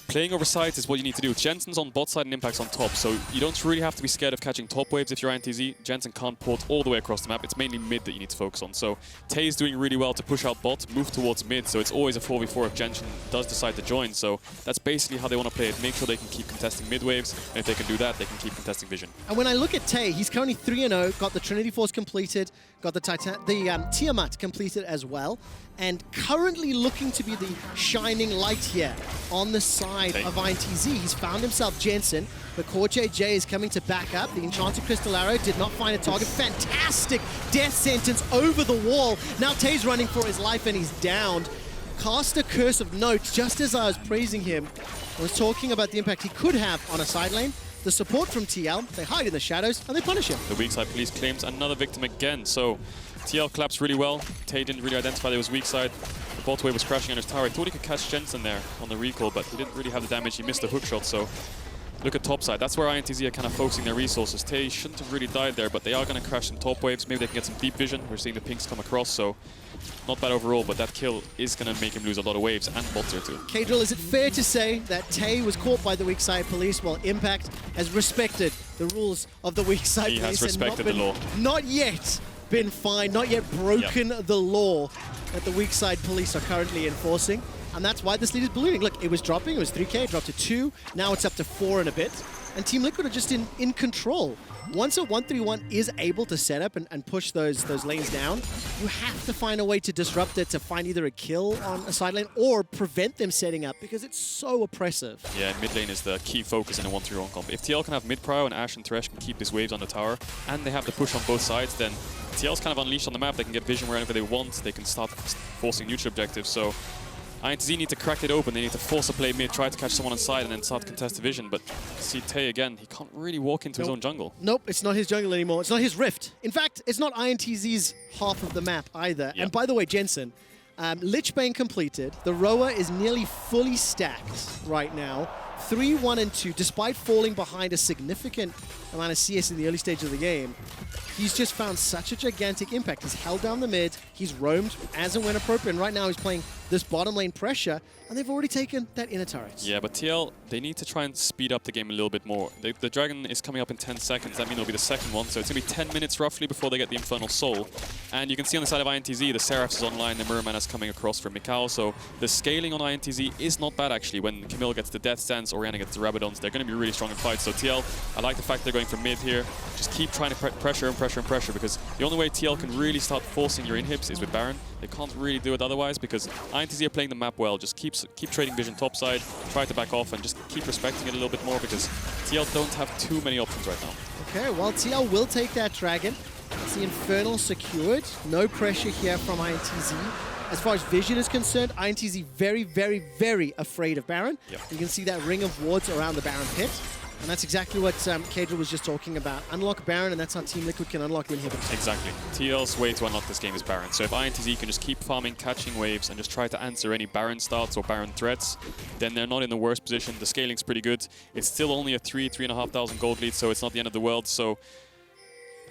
playing over sides is what you need to do. Jensen's on bot side and Impact's on top, so you don't really have to be scared of catching top waves if you're INTZ. Jensen can't port all the way across the map. It's mainly mid that you need to focus on. So Tay's doing really well to push out bot, move towards mid, so it's always a 4v4 if Jensen does decide to join. So that's basically how they want to play it. Make sure they can keep contesting mid waves, and if they can do that, they can keep contesting vision. And when I look at Tay, he's currently 3-0, got the Trinity Force completed, got the Tiamat completed as well, and currently looking to be the shining light here on the side of INTZ. He's found himself Jensen, but CoreJJ is coming to back up. The Enchanted Crystal Arrow did not find a target. Fantastic death sentence over the wall. Now Tay's running for his life and he's downed. Cast a Curse of Note, just as I was praising him. I was talking about the impact he could have on a side lane. The support from TL, they hide in the shadows and they punish him. The weak side police claims another victim again, so TL collapsed really well. Tay didn't really identify that it was weak side. The bot wave was crashing on his tower. He thought he could catch Jensen there on the recall, but he didn't really have the damage. He missed the hook shot, so look at top side. That's where INTZ are kind of focusing their resources. Tay shouldn't have really died there, but they are going to crash some top waves. Maybe they can get some deep vision. We're seeing the pinks come across, so not bad overall, but that kill is going to make him lose a lot of waves and bots here too. Kadrill, is it fair to say that Tay was caught by the weak side police while Impact has respected the rules of the weak side police? He has respected the law. Not yet been fined, not yet broken the law that the weak side police are currently enforcing. And that's why this lead is ballooning. Look, it was dropping, it was 3K, it dropped to 2, now it's up to 4 and a bit. And Team Liquid are just in control. Once a 1-3-1 is able to set up and push those lanes down, you have to find a way to disrupt it, to find either a kill on a side lane or prevent them setting up because it's so oppressive. Yeah, mid lane is the key focus in a 1-3-1 comp. If TL can have mid prio and Ashe and Tresh can keep his waves on the tower and they have the push on both sides, then TL's kind of unleashed on the map. They can get vision wherever they want. They can start forcing neutral objectives. So INTZ need to crack it open. They need to force a play mid, try to catch someone on side, and then start contest vision. But see Tay again, he can't really walk into his own jungle. Nope, it's not his jungle anymore. It's not his rift. In fact, it's not INTZ's half of the map either. And by the way, Jensen, Lichbane completed. The Roa is nearly fully stacked right now. 3, 1, and 2, despite falling behind a significant amount of CS in the early stage of the game. He's just found such a gigantic impact. He's held down the mid, he's roamed as and when appropriate, and right now he's playing this bottom lane pressure, and they've already taken that inner turret. Yeah, but TL, they need to try and speed up the game a little bit more. The Dragon is coming up in 10 seconds. That means it'll be the second one, so it's going to be 10 minutes roughly before they get the Infernal Soul. And you can see on the side of INTZ, the Seraphs is online, the Merman is coming across from micaO, so the scaling on INTZ is not bad actually. When Camille gets the Death Stance, Orianna gets the Rabadons, they're going to be really strong in fights. So TL, I like the fact they're going for mid here. Just keep trying to pressure and pressure and pressure, because the only way TL can really start forcing your inhibs is with Baron. They can't really do it otherwise, because INTZ are playing the map well. Just keep trading vision topside, try to back off, and just keep respecting it a little bit more, because TL don't have too many options right now. Okay, well, TL will take that Dragon. It's the Infernal secured. No pressure here from INTZ. As far as vision is concerned, INTZ very, very, very afraid of Baron. Yep. You can see that ring of wards around the Baron pit. And that's exactly what Kadrill was just talking about. Unlock Baron, and that's how Team Liquid can unlock the inhibitors. Exactly. TL's way to unlock this game is Baron. So if INTZ can just keep farming, catching waves, and just try to answer any Baron starts or Baron threats, then they're not in the worst position. The scaling's pretty good. It's still only a 3,500 gold lead, so it's not the end of the world. So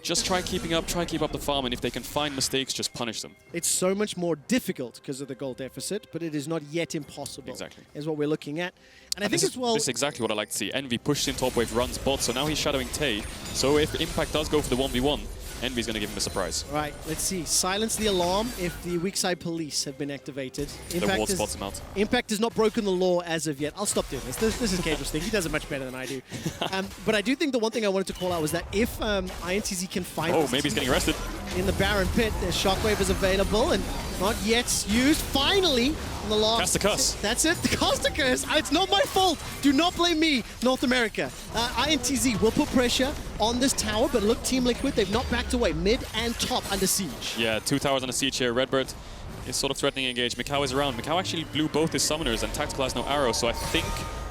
just try keeping up, try keep up the farm, and if they can find mistakes, just punish them. It's so much more difficult because of the gold deficit, but it is not yet impossible. Exactly. Is what we're looking at. And I think as well... This is exactly what I like to see. Envy pushes in top wave, runs bot, so now he's shadowing Tay. So if Impact does go for the 1v1, Envy's going to give him a surprise. Right, let's see. Silence the alarm if the weak side police have been activated. The ward spots him out. Impact has not broken the law as of yet. I'll stop doing this. This is Kadrill's thing. He does it much better than I do. But I do think the one thing I wanted to call out was that if INTZ can find... Oh, maybe he's getting arrested. In the Baron pit, the Shockwave is available, and Not yet used. Finally, on the last... Cast the curse. That's it. The cast the curse. It's not my fault. Do not blame me, North America. INTZ will put pressure on this tower, but look, Team Liquid, they've not backed away. Mid and top under siege. Yeah, 2 towers under siege here. RedBert is sort of threatening engage. micaO is around. micaO actually blew both his summoners, and Tactical has no arrow, so I think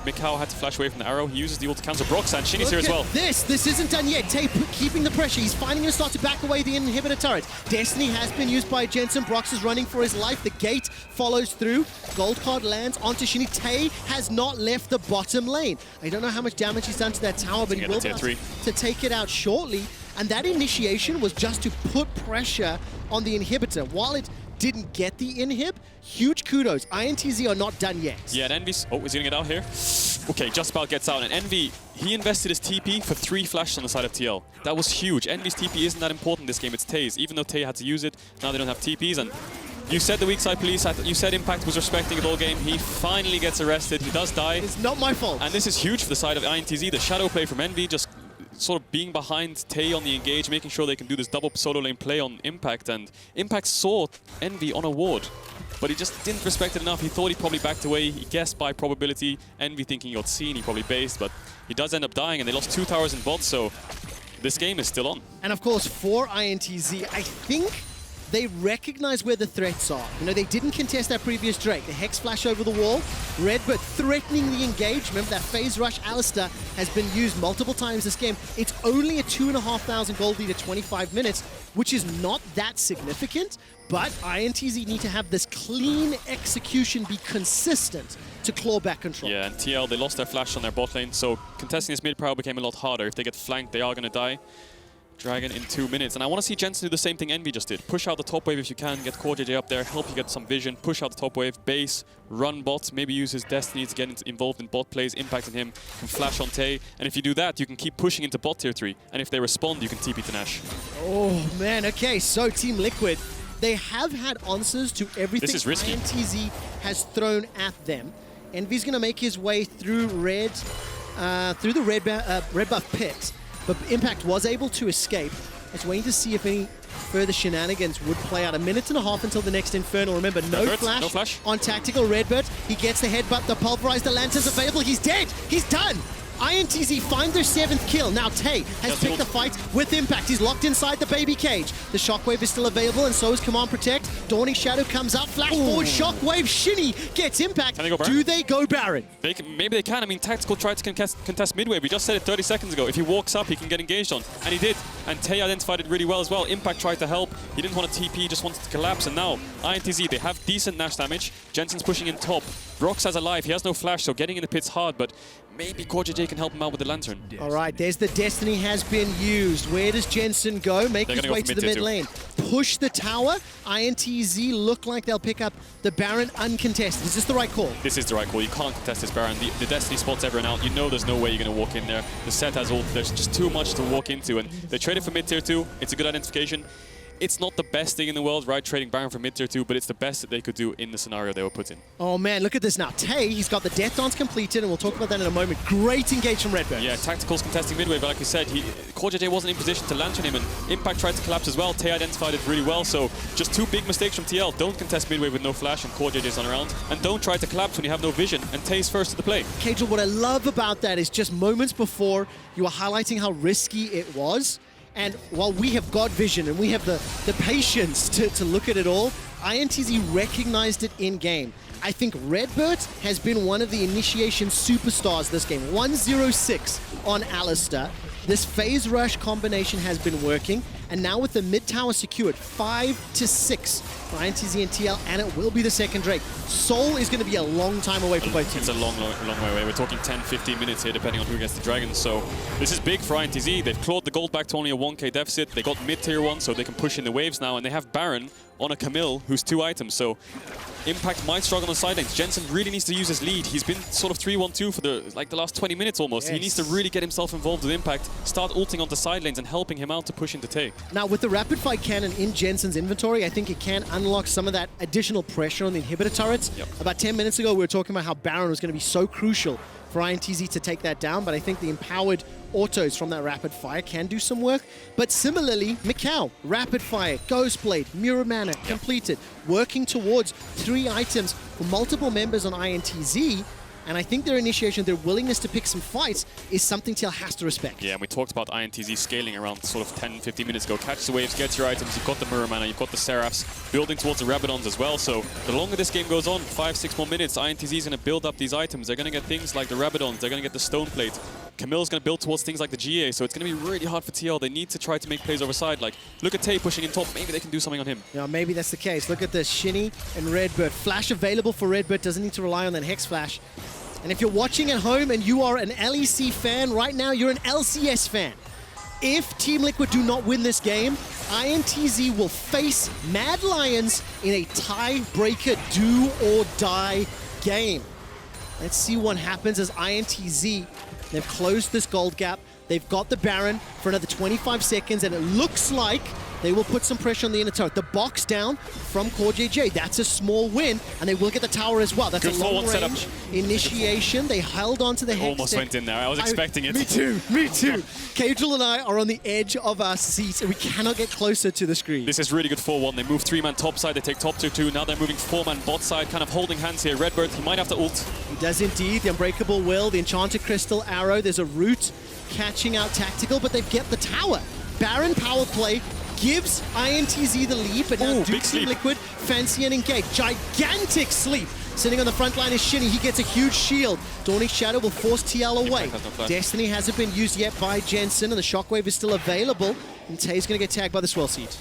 micaO had to flash away from the arrow. He uses the ult to cancel Broxah, and Shini's here as well. This isn't done yet. Tay keeping the pressure. He's finding a start to back away the inhibitor turret. Destiny has been used by Jensen. Broxah's running for his life. The gate follows through. Gold card lands onto Shini. Tay has not left the bottom lane. I don't know how much damage he's done to that tower, but he will be able to take it out shortly. And that initiation was just to put pressure on the inhibitor. While it didn't get the inhib, huge kudos. INTZ are not done yet. Yeah, and Envy's... Oh, is he gonna get out here? Okay, just about gets out. And Envy, he invested his TP for 3 flashes on the side of TL. That was huge. Envy's TP isn't that important this game, it's Tay's. Even though Tay had to use it, now they don't have TPs. And you said the weak side police, you said Impact was respecting it all game. He finally gets arrested. He does die. It's not my fault. And this is huge for the side of INTZ. The shadow play from Envy, just sort of being behind Tay on the engage, making sure they can do this double solo lane play on Impact. And Impact saw Envy on a ward, but he just didn't respect it enough. He thought he probably backed away. He guessed by probability. Envy thinking he got seen, he probably based, but he does end up dying, and they lost 2 towers in bot, so this game is still on. And of course, for INTZ, I think they recognize where the threats are. You know, they didn't contest that previous Drake. The Hex flash over the wall. RedBert threatening the engagement. That phase rush Alistar has been used multiple times this game. It's only a 2,500 gold lead at 25 minutes, which is not that significant, but INTZ need to have this clean execution be consistent to claw back control. Yeah, and TL, they lost their flash on their bot lane, so contesting this mid power became a lot harder. If they get flanked, they are going to die. Dragon in 2 minutes. And I want to see Jensen do the same thing Envy just did. Push out the top wave if you can, get CoreJJ up there, help you get some vision, push out the top wave, base, run bot, maybe use his Destiny to get involved in bot plays, impacting him, can flash on Tay. And if you do that, you can keep pushing into bot tier 3. And if they respond, you can TP to Nash. Oh man, okay, so Team Liquid, they have had answers to everything INTZ has thrown at them. Envy's going to make his way through the red buff pit. But Impact was able to escape. I was waiting to see if any further shenanigans would play out. 1.5 minutes until the next Infernal. Remember, no flash on Tactical. RedBert, he gets the headbutt, the pulverize, the lanterns available. He's dead. He's done. INTZ find their 7th kill. Now Tay has picked the fight with Impact. He's locked inside the baby cage. The Shockwave is still available, and so is Command Protect. Dawning Shadow comes out, flash forward, Shockwave, Shini gets Impact. Do they go Baron? Maybe they can. I mean, Tactical tried to contest midway. We just said it 30 seconds ago. If he walks up, he can get engaged on. And he did. And Tay identified it really well as well. Impact tried to help. He didn't want to TP, he just wanted to collapse. And now, INTZ, they have decent Nash damage. Jensen's pushing in top. Broxah's alive. He has no flash, so getting in the pit's hard, but maybe CoreJJ can help him out with the lantern. All right, there's the Destiny has been used. Where does Jensen go? Make his way to the mid lane. Push the tower. INTZ look like they'll pick up the Baron uncontested. Is this the right call? This is the right call. You can't contest this Baron. The Destiny spots everyone out. You know there's no way you're going to walk in there. The Sett has ult. There's just too much to walk into. And they traded for mid tier 2. It's a good identification. It's not the best thing in the world, right, trading Baron for mid tier 2, but it's the best that they could do in the scenario they were put in. Oh man, look at this now. Tay, he's got the Death Dance completed, and we'll talk about that in a moment. Great engage from RedBert. Yeah, Tactical's contesting midway, but like you said, CoreJJ wasn't in position to lantern him, and Impact tried to collapse as well. Tay identified it really well, so just 2 big mistakes from TL. Don't contest midway with no flash and CoreJJ's on around, and don't try to collapse when you have no vision, and Tay's first to the play. CoreJJ, what I love about that is just moments before you were highlighting how risky it was. And while we have got vision and we have the patience to look at it all, INTZ recognized it in-game. I think RedBert has been one of the initiation superstars this game. 106 on Alistar. This phase rush combination has been working, and now with the mid tower secured, 5 to 6 for INTZ and TL, and it will be the second Drake. Soul is going to be a long time away for both teams. It's a long way away. We're talking 10-15 minutes here, depending on who gets the Dragon. So this is big for INTZ. They've clawed the gold back to only a 1k deficit. They got mid tier 1, so they can push in the waves now, and they have Baron on a Camille, who's 2 items. So Impact might struggle on the side lanes. Jensen really needs to use his lead. He's been sort of 3-1-2 for the last 20 minutes almost. Yes. He needs to really get himself involved with Impact, start ulting onto side lanes and helping him out to push into Tay. Now with the rapid fire cannon in Jensen's inventory, I think it can unlock some of that additional pressure on the inhibitor turrets. Yep. About 10 minutes ago, we were talking about how Baron was going to be so crucial for for INTZ to take that down, but I think the empowered autos from that rapid fire can do some work. But similarly, micaO, rapid fire, Ghost Blade, Mirror Mana, completed, working towards 3 items for multiple members on INTZ. And I think their initiation, their willingness to pick some fights is something TL has to respect. Yeah, and we talked about INTZ scaling around sort of 10, 15 minutes ago. Catch the waves, get your items, you've got the Mirror Mana, you've got the Seraphs, building towards the Rabadons as well. So the longer this game goes on, 5, 6 more minutes, INTZ is going to build up these items. They're going to get things like the Rabadons, they're going to get the Stone Plate. Camille's going to build towards things like the GA, so it's going to be really hard for TL. They need to try to make plays over side. Like, look at Tay pushing in top, maybe they can do something on him. Yeah, maybe that's the case. Look at the Shini and RedBert. Flash available for RedBert, doesn't need to rely on that Hex Flash. And if you're watching at home and you are an LEC fan, right now you're an LCS fan. If Team Liquid do not win this game, INTZ will face Mad Lions in a tiebreaker do-or-die game. Let's see what happens as INTZ, they've closed this gold gap. They've got the Baron for another 25 seconds, and it looks like they will put some pressure on the inner turret. The box down from CoreJJ, that's a small win, and they will get the tower as well. That's good a long-range initiation. They held on to the Hex. Almost went in there. I was expecting it. Me too, me too. Cadril and I are on the edge of our seats, and we cannot get closer to the screen. This is really good 4-1. They move 3-man top side, they take top 2-2. Now they're moving 4-man bot side, kind of holding hands here. RedBert, he might have to ult. He does indeed. The Unbreakable Will, the Enchanted Crystal Arrow. There's a root catching out Tactical, but they've get the tower. Baron power play gives INTZ the lead, but now Team Liquid fancy and engage. Gigantic sleep. Sitting on the front line is Shini. He gets a huge shield. Dawning Shadow will force TL away. Destiny hasn't been used yet by Jensen, and the Shockwave is still available. And Tay's going to get tagged by the Swell Seed.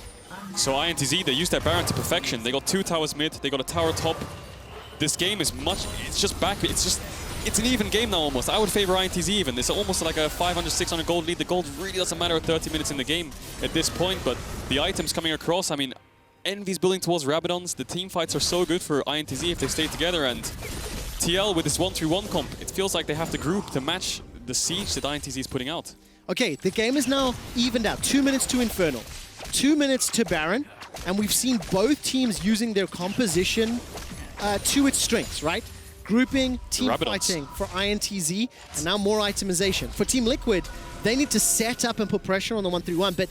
So INTZ, they used their Baron to perfection. They got 2 towers mid, they got a tower top. This game is it's just back, it's an even game now almost. I would favor INTZ even. It's almost like a 500, 600 gold lead. The gold really doesn't matter at 30 minutes in the game at this point, but the items coming across, I mean, Envy's building towards Rabadons. The team fights are so good for INTZ if they stay together, and TL with this 1-3-1 comp, it feels like they have to group to match the siege that INTZ is putting out. Okay, the game is now evened out. 2 minutes to Infernal, 2 minutes to Baron, and we've seen both teams using their composition to its strengths, right? Grouping, team fighting for INTZ, and now more itemization. For Team Liquid, they need to set up and put pressure on the 1-3-1, but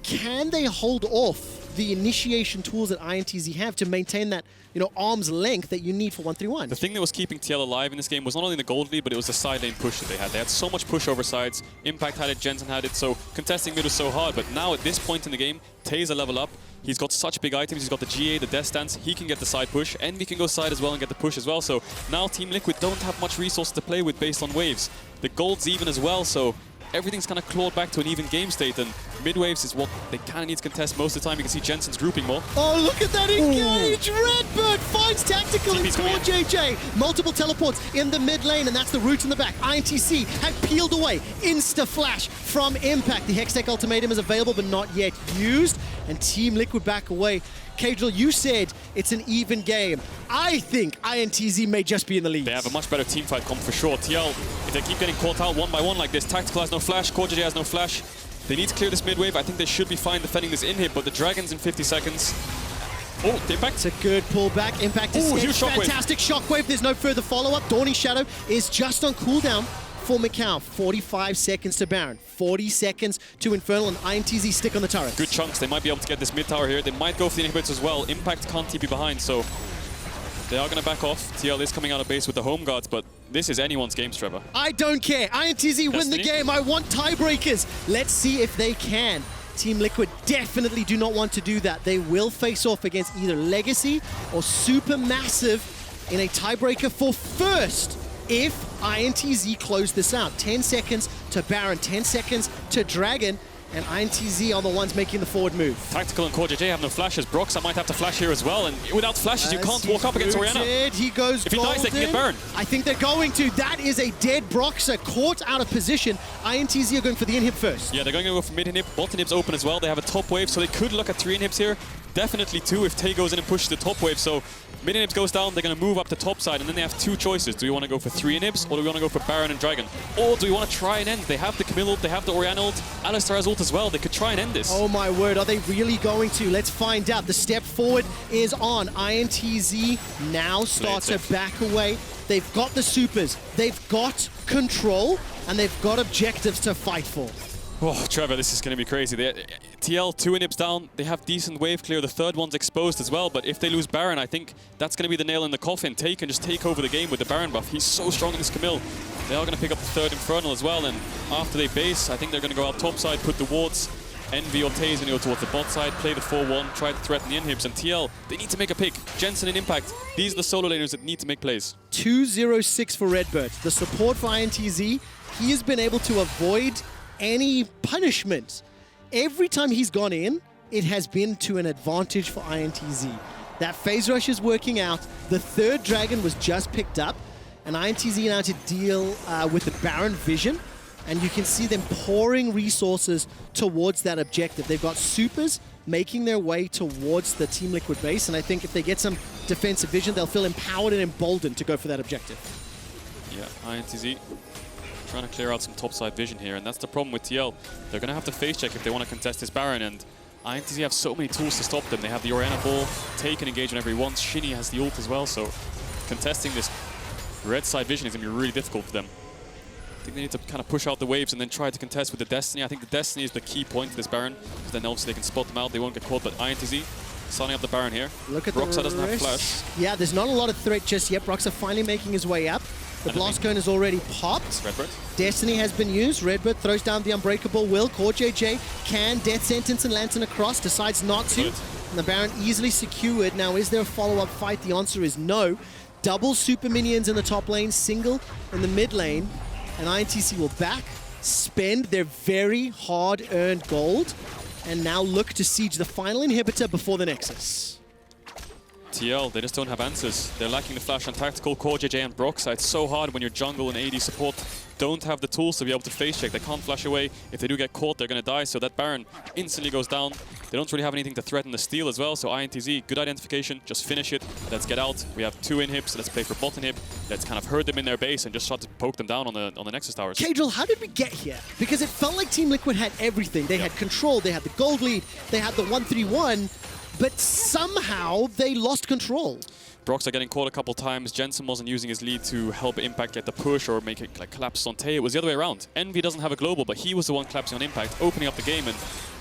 can they hold off the initiation tools that INTZ have to maintain that, you know, arm's length that you need for 1-3-1? The thing that was keeping TL alive in this game was not only the gold lead, but it was the side lane push that they had. They had so much push over sides. Impact had it, Jensen had it, so contesting mid was so hard. But now at this point in the game, Tay's a level up. He's got such big items. He's got the GA, the Death Stance. He can get the side push. Envy can go side as well and get the push as well. So now Team Liquid don't have much resources to play with based on waves. The gold's even as well, so everything's kind of clawed back to an even game state, and mid-waves is what they kind of need to contest most of the time. You can see Jensen's grouping more. Oh, look at that engage! RedBert finds Tactical in CoreJJ. Multiple teleports in the mid lane, and that's the root in the back. INTZ have peeled away. Insta-flash from Impact. The Hextech Ultimatum is available, but not yet used, and Team Liquid back away. Cadril, you said it's an even game. I think INTZ may just be in the lead. They have a much better team fight comp for sure. TL, if they keep getting caught out 1 by 1 like this, Tactical has no flash, CoreJJ has no flash. They need to clear this mid-wave. I think they should be fine defending this in-hit, but the Dragon's in 50 seconds. Oh, the Impact. It's a good pullback. Impact is fantastic. Shockwave, there's no further follow-up. Dawning Shadow is just on cooldown for micaO. 45 seconds to Baron, 40 seconds to Infernal, and INTZ stick on the turret. Good chunks. They might be able to get this mid-tower here. They might go for the inhibitors as well. Impact can't TP behind, so they are going to back off. TL is coming out of base with the home guards, but this is anyone's game, Trevor. I don't care. INTZ win the game. I want tiebreakers. Let's see if they can. Team Liquid definitely do not want to do that. They will face off against either Legacy or Supermassive in a tiebreaker for first if INTZ close this out. 10 seconds to Baron, 10 seconds to Dragon, and INTZ are the ones making the forward move. Tactical and CoreJJ have no flashes. Broxah might have to flash here as well, and without flashes, you can't walk up against Orianna. He goes if he dies, they can get burned. I think they're going to. That is a dead Broxah caught out of position. INTZ are going for the inhib first. Yeah, they're going to go for mid inhib. Bot inhib's open as well. They have a top wave, so they could look at 3 inhibs here. Definitely 2 if Tay goes in and pushes the top wave. So Mid inhibs goes down, they're going to move up the top side, and then they have two choices. Do we want to go for 3 inhibs, or do we want to go for Baron and Dragon? Or do we want to try and end? They have the Camille ult, they have the Orianna ult, Alistar has ult as well. They could try and end this. Oh my word, are they really going to? Let's find out. The step forward is on. INTZ now starts to back away. They've got the supers, they've got control, and they've got objectives to fight for. Oh, Trevor, this is going to be crazy. TL, 2 inhibs down. They have decent wave clear. The third one's exposed as well. But if they lose Baron, I think that's going to be the nail in the coffin. Tay can just take over the game with the Baron buff. He's so strong in this Camille. They are going to pick up the third Infernal as well. And after they base, I think they're going to go out top side, put the wards. Envy or Tay is going to go towards the bot side, play the 4-1, try to threaten the inhibs. And TL, they need to make a pick. Jensen and Impact, these are the solo laners that need to make plays. 2-0-6 for RedBert. The support for INTZ, he has been able to avoid any punishment. Every time he's gone in, it has been to an advantage for INTZ. That phase rush is working out. The third dragon was just picked up, and INTZ now to deal with the Baron vision, and you can see them pouring resources towards that objective. They've got supers making their way towards the Team Liquid base, and I think if they get some defensive vision, they'll feel empowered and emboldened to go for that objective. Yeah, INTZ trying to clear out some topside vision here, and that's the problem with TL. They're going to have to face check if they want to contest this Baron, and INTZ have so many tools to stop them. They have the Orianna ball, Tay can engage whenever he wants, Shini has the ult as well, so contesting this red side vision is going to be really difficult for them. I think they need to kind of push out the waves and then try to contest with the Destiny. I think the Destiny is the key point for this Baron, because then obviously they can spot them out, they won't get caught, but INTZ signing up the Baron here. Look at Broxah doesn't have flash. Yeah, there's not a lot of threat just yet. Broxah finally making his way up. The blast cone is already popped. RedBert. Destiny has been used. RedBert throws down the Unbreakable Will. CoreJJ can Death Sentence and Lantern across, decides not to. And the Baron easily secured. Now, is there a follow-up fight? The answer is no. Double super minions in the top lane, single in the mid lane. And INTZ will back, spend their very hard-earned gold, and now look to siege the final inhibitor before the Nexus. TL, they just don't have answers. They're lacking the flash on tactical. CoreJJ and Broxah. It's so hard when your jungle and AD support don't have the tools to be able to face check. They can't flash away. If they do get caught, they're going to die. So that Baron instantly goes down. They don't really have anything to threaten the steal as well. So INTZ, good identification. Just finish it. Let's get out. We have 2 inhibs. Let's play for bot inhib. Let's kind of hurt them in their base and just try to poke them down on the Nexus towers. Kadril, how did we get here? Because it felt like Team Liquid had everything. They had control. They had the gold lead. They had the 1-3-1. But somehow they lost control. Broxah getting caught a couple times. Jensen wasn't using his lead to help Impact get the push or make it like collapse on Tay. It was the other way around. Envy doesn't have a global, but he was the one collapsing on Impact, opening up the game, and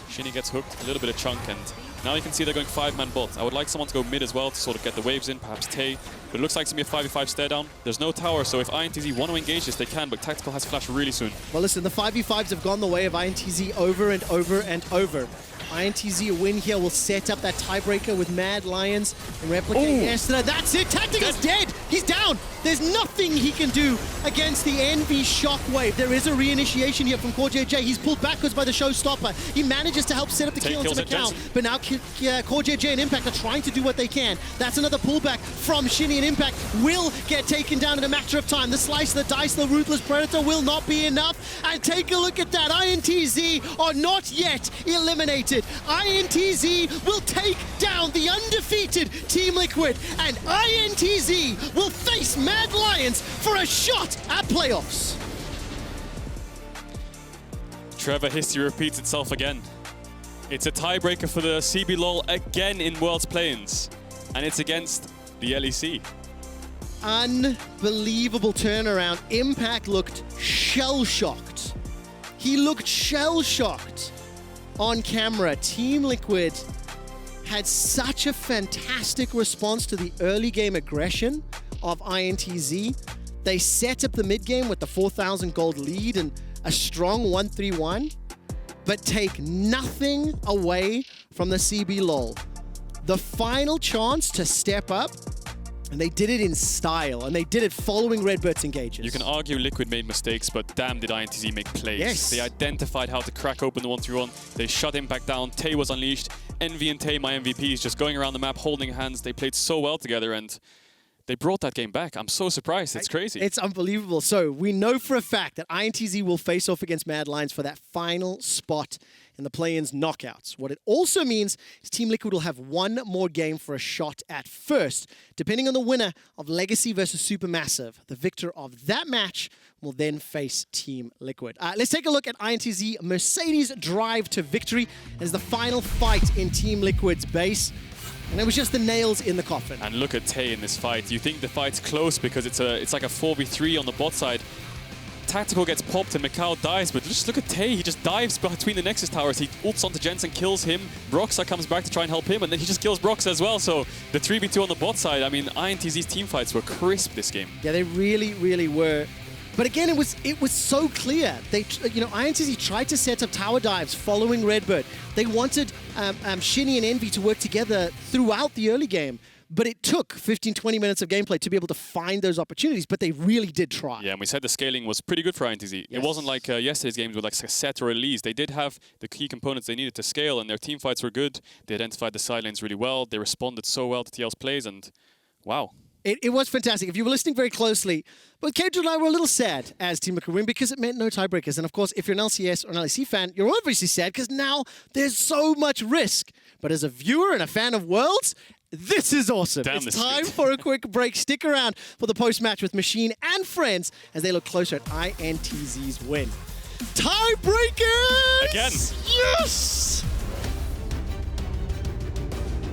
Shini gets hooked, a little bit of chunk, and now you can see they're going 5-man bot. I would like someone to go mid as well to sort of get the waves in, perhaps Tay, but it looks like it's going to be a 5v5 stare down. There's no tower, so if INTZ want to engage this, they can, but Tactical has flash really soon. Well, listen, the 5v5s have gone the way of INTZ over and over and over. INTZ a win here will set up that tiebreaker with Mad Lions and replicating Esther. That's it! Tactical's dead! He's down! There's nothing he can do against the Envy Shockwave. There is a reinitiation here from CoreJJ. He's pulled backwards by the showstopper. He manages to help set up the kill into MicaO, but now CoreJJ and Impact are trying to do what they can. That's another pullback from Shini, and Impact will get taken down in a matter of time. The slice, the dice, the Ruthless Predator will not be enough. And take a look at that. INTZ are not yet eliminated. INTZ will take down the undefeated Team Liquid, and INTZ will face Mad Lions for a shot at playoffs. Trevor, history repeats itself again. It's a tiebreaker for the CBLOL again in World's Play-ins, and it's against the LEC. Unbelievable turnaround. Impact looked shell-shocked. He looked shell-shocked on camera. Team Liquid had such a fantastic response to the early game aggression of INTZ. They set up the mid game with the 4,000 gold lead and a strong 1-3-1, but take nothing away from the CBLOL. The final chance to step up, and they did it in style, and they did it following RedBert's engages. You can argue Liquid made mistakes, but damn did INTZ make plays. Yes. They identified how to crack open the 1-3-1. They shut Impact down. Tay was unleashed. Envy and Tay, my MVPs, just going around the map, holding hands. They played so well together, and they brought that game back. I'm so surprised. It's crazy. It's unbelievable. So we know for a fact that INTZ will face off against Mad Lions for that final spot in the play-ins knockouts. What it also means is Team Liquid will have one more game for a shot at first. Depending on the winner of Legacy versus Supermassive, the victor of that match will then face Team Liquid. Let's take a look at INTZ Mercedes drive to victory as the final fight in Team Liquid's base. And it was just the nails in the coffin. And look at Tay in this fight. You think the fight's close because it's like a 4v3 on the bot side. Tactical gets popped and micaO dies, but just look at Tay. He just dives between the Nexus towers. He ults onto Jensen, kills him. Broxah comes back to try and help him, and then he just kills Broxah as well. So the 3v2 on the bot side, I mean, INTZ's team fights were crisp this game. Yeah, they really, really were. But again, it was so clear. They, INTZ tried to set up tower dives following RedBert. They wanted Shini and Envy to work together throughout the early game. But it took 15, 20 minutes of gameplay to be able to find those opportunities, but they really did try. Yeah, and we said the scaling was pretty good for INTZ. Yes. It wasn't like yesterday's games with like Sett or Elise. They did have the key components they needed to scale, and their team fights were good. They identified the side lanes really well. They responded so well to TL's plays, and wow. It was fantastic. If you were listening very closely, but CoreJJ and I were a little sad as Team Liquid win because it meant no tiebreakers. And of course, if you're an LCS or an LEC fan, you're obviously sad because now there's so much risk. But as a viewer and a fan of Worlds, this is awesome. It's time for a quick break. Stick around for the post-match with Machine and friends as they look closer at INTZ's win. Tiebreakers! Again! Yes!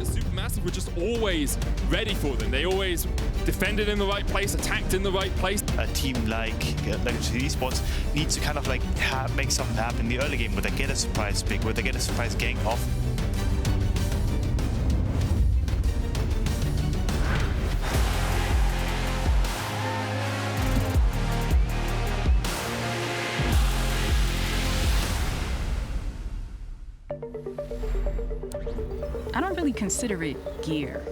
Supermassive were just always ready for them. They always defended in the right place, attacked in the right place. A team like Legacy Esports needs to kind of like make something happen in the early game where they get a surprise pick, where they get a surprise gank off. I don't really consider it gear.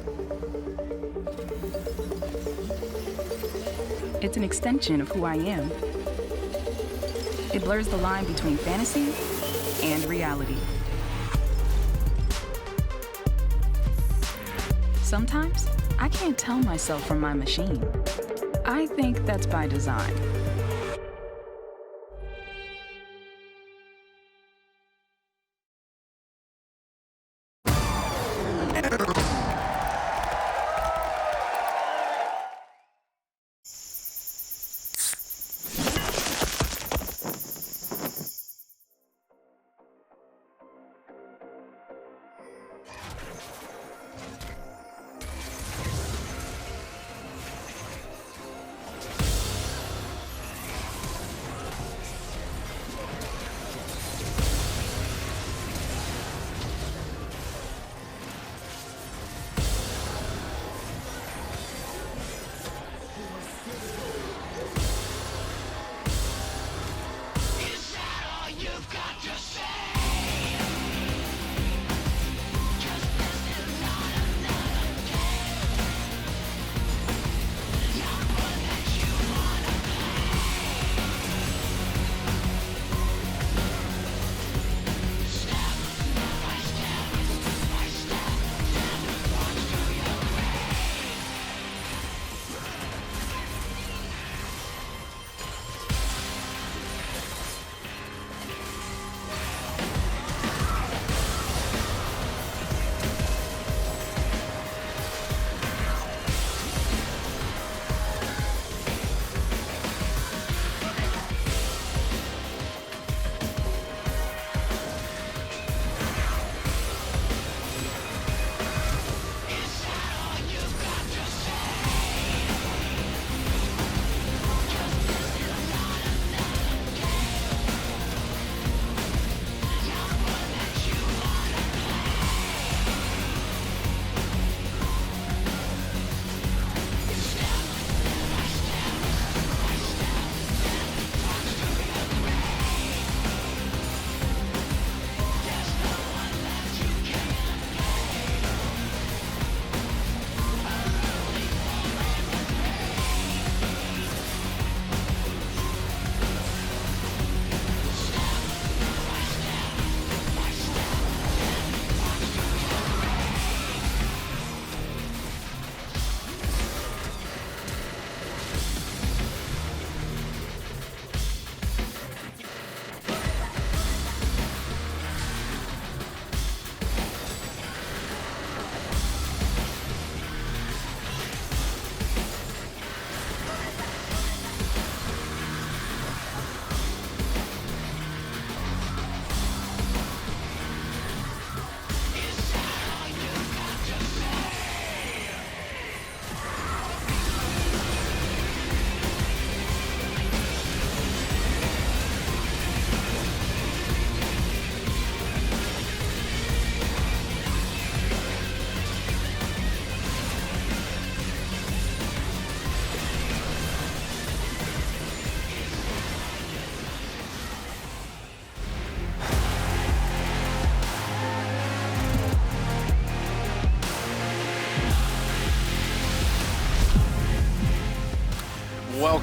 It's an extension of who I am. It blurs the line between fantasy and reality. Sometimes, I can't tell myself from my machine. I think that's by design.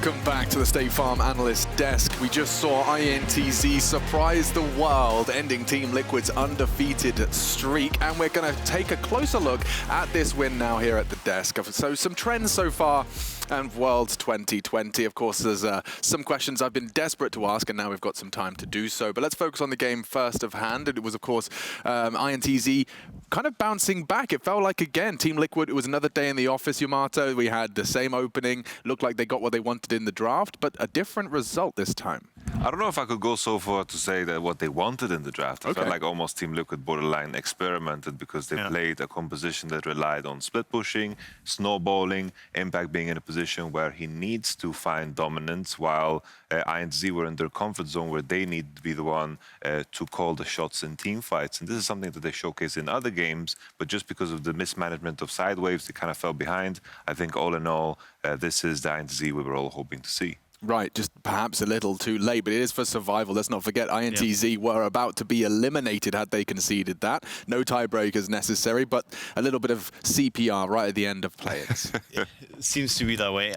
Welcome back to the State Farm Analyst Desk. We just saw INTZ surprise the world, ending Team Liquid's undefeated streak, and we're going to take a closer look at this win now here at the desk. So some trends so far, and Worlds 2020. Of course, there's some questions I've been desperate to ask, and now we've got some time to do so. But let's focus on the game first of hand. It was, of course, INTZ kind of bouncing back. It felt like, again, Team Liquid, it was another day in the office, Yamato. We had the same opening. Looked like they got what they wanted in the draft, but a different result this time. I don't know if I could go so far to say that what they wanted in the draft. I felt like almost Team Liquid borderline experimented because they played a composition that relied on split pushing, snowballing, Impact being in a position where he needs to find dominance, while INTZ were in their comfort zone where they need to be the one to call the shots in team fights. And this is something that they showcase in other games, but just because of the mismanagement of side waves, they kind of fell behind. I think all in all, this is the INTZ we were all hoping to see. Right, just perhaps a little too late, but it is for survival. Let's not forget INTZ were about to be eliminated had they conceded that. No tiebreakers necessary, but a little bit of CPR right at the end of players. It seems to be that way.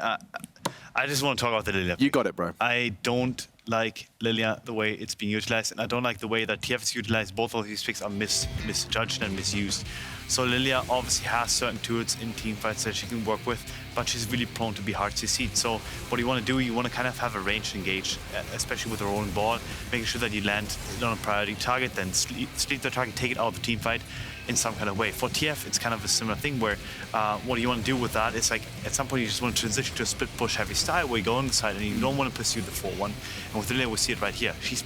I just want to talk about the Lillia. You got it, bro. I don't like Lillia the way it's being utilized, and I don't like the way that TF is utilized. Both of these picks are misjudged and misused. So Lillia obviously has certain tools in team fights that she can work with, but she's really prone to be hard to seed. So what you want to do, you want to kind of have a range engage, especially with the rolling ball, making sure that you land on a priority target, then sleep the target, take it out of the team fight in some kind of way. For TF, it's kind of a similar thing where what you want to do with that is, like, at some point you just want to transition to a split push heavy style where you go on the side and you don't want to pursue the 4-1. And with Lillia, we see it right here. She's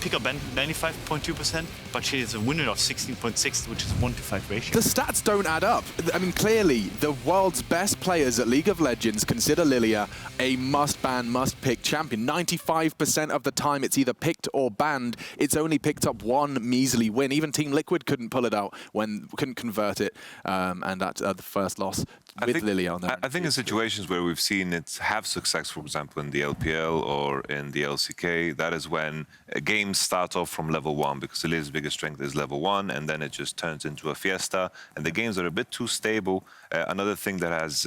pick up 95.2%, but she is a winner of 16.6, which is a 1-to-5 ratio. The stats don't add up. I mean, clearly, the world's best players at League of Legends consider Lillia a must-ban, must-pick champion. 95% of the time, it's either picked or banned. It's only picked up one measly win. Even Team Liquid couldn't pull it out couldn't convert it, and that's the first loss with Lillia on that. I think in situations where we've seen it have success, for example, in the LPL or in the LCK, that is when a game start off from level 1, because Lillia's biggest strength is level 1, and then it just turns into a fiesta, and the games are a bit too stable. Another thing that has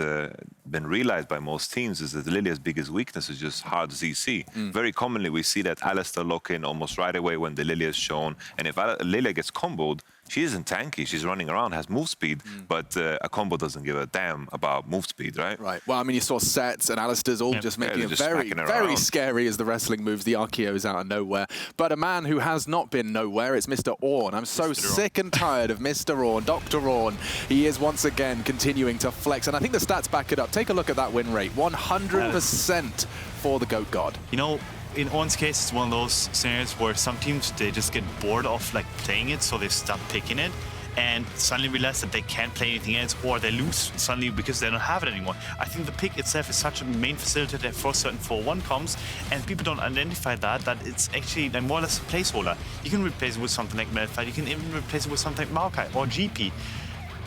been realized by most teams is that Lillia's biggest weakness is just hard ZC. Very commonly, we see that Alistar lock in almost right away when the Lillia is shown, and if Lillia gets comboed, she isn't tanky. She's running around, has move speed, but a combo doesn't give a damn about move speed, right? Right. Well, I mean, you saw Setts and Alistars all just making it very scary as the wrestling moves, the Archeos out of nowhere. But a man who has not been nowhere, it's Mr. Ornn. I'm so sick and tired of Mr. Ornn, Dr. Ornn. He is once again continuing to flex, and I think the stats back it up. Take a look at that win rate, 100% for the GOAT God. You know, in Ornn's case, it's one of those scenarios where some teams, they just get bored of like playing it, so they stop picking it and suddenly realize that they can't play anything else, or they lose suddenly because they don't have it anymore. I think the pick itself is such a main facilitator for certain 4-1 comms, and people don't identify that it's actually like more or less a placeholder. You can replace it with something like Malphite, you can even replace it with something like maokai or GP.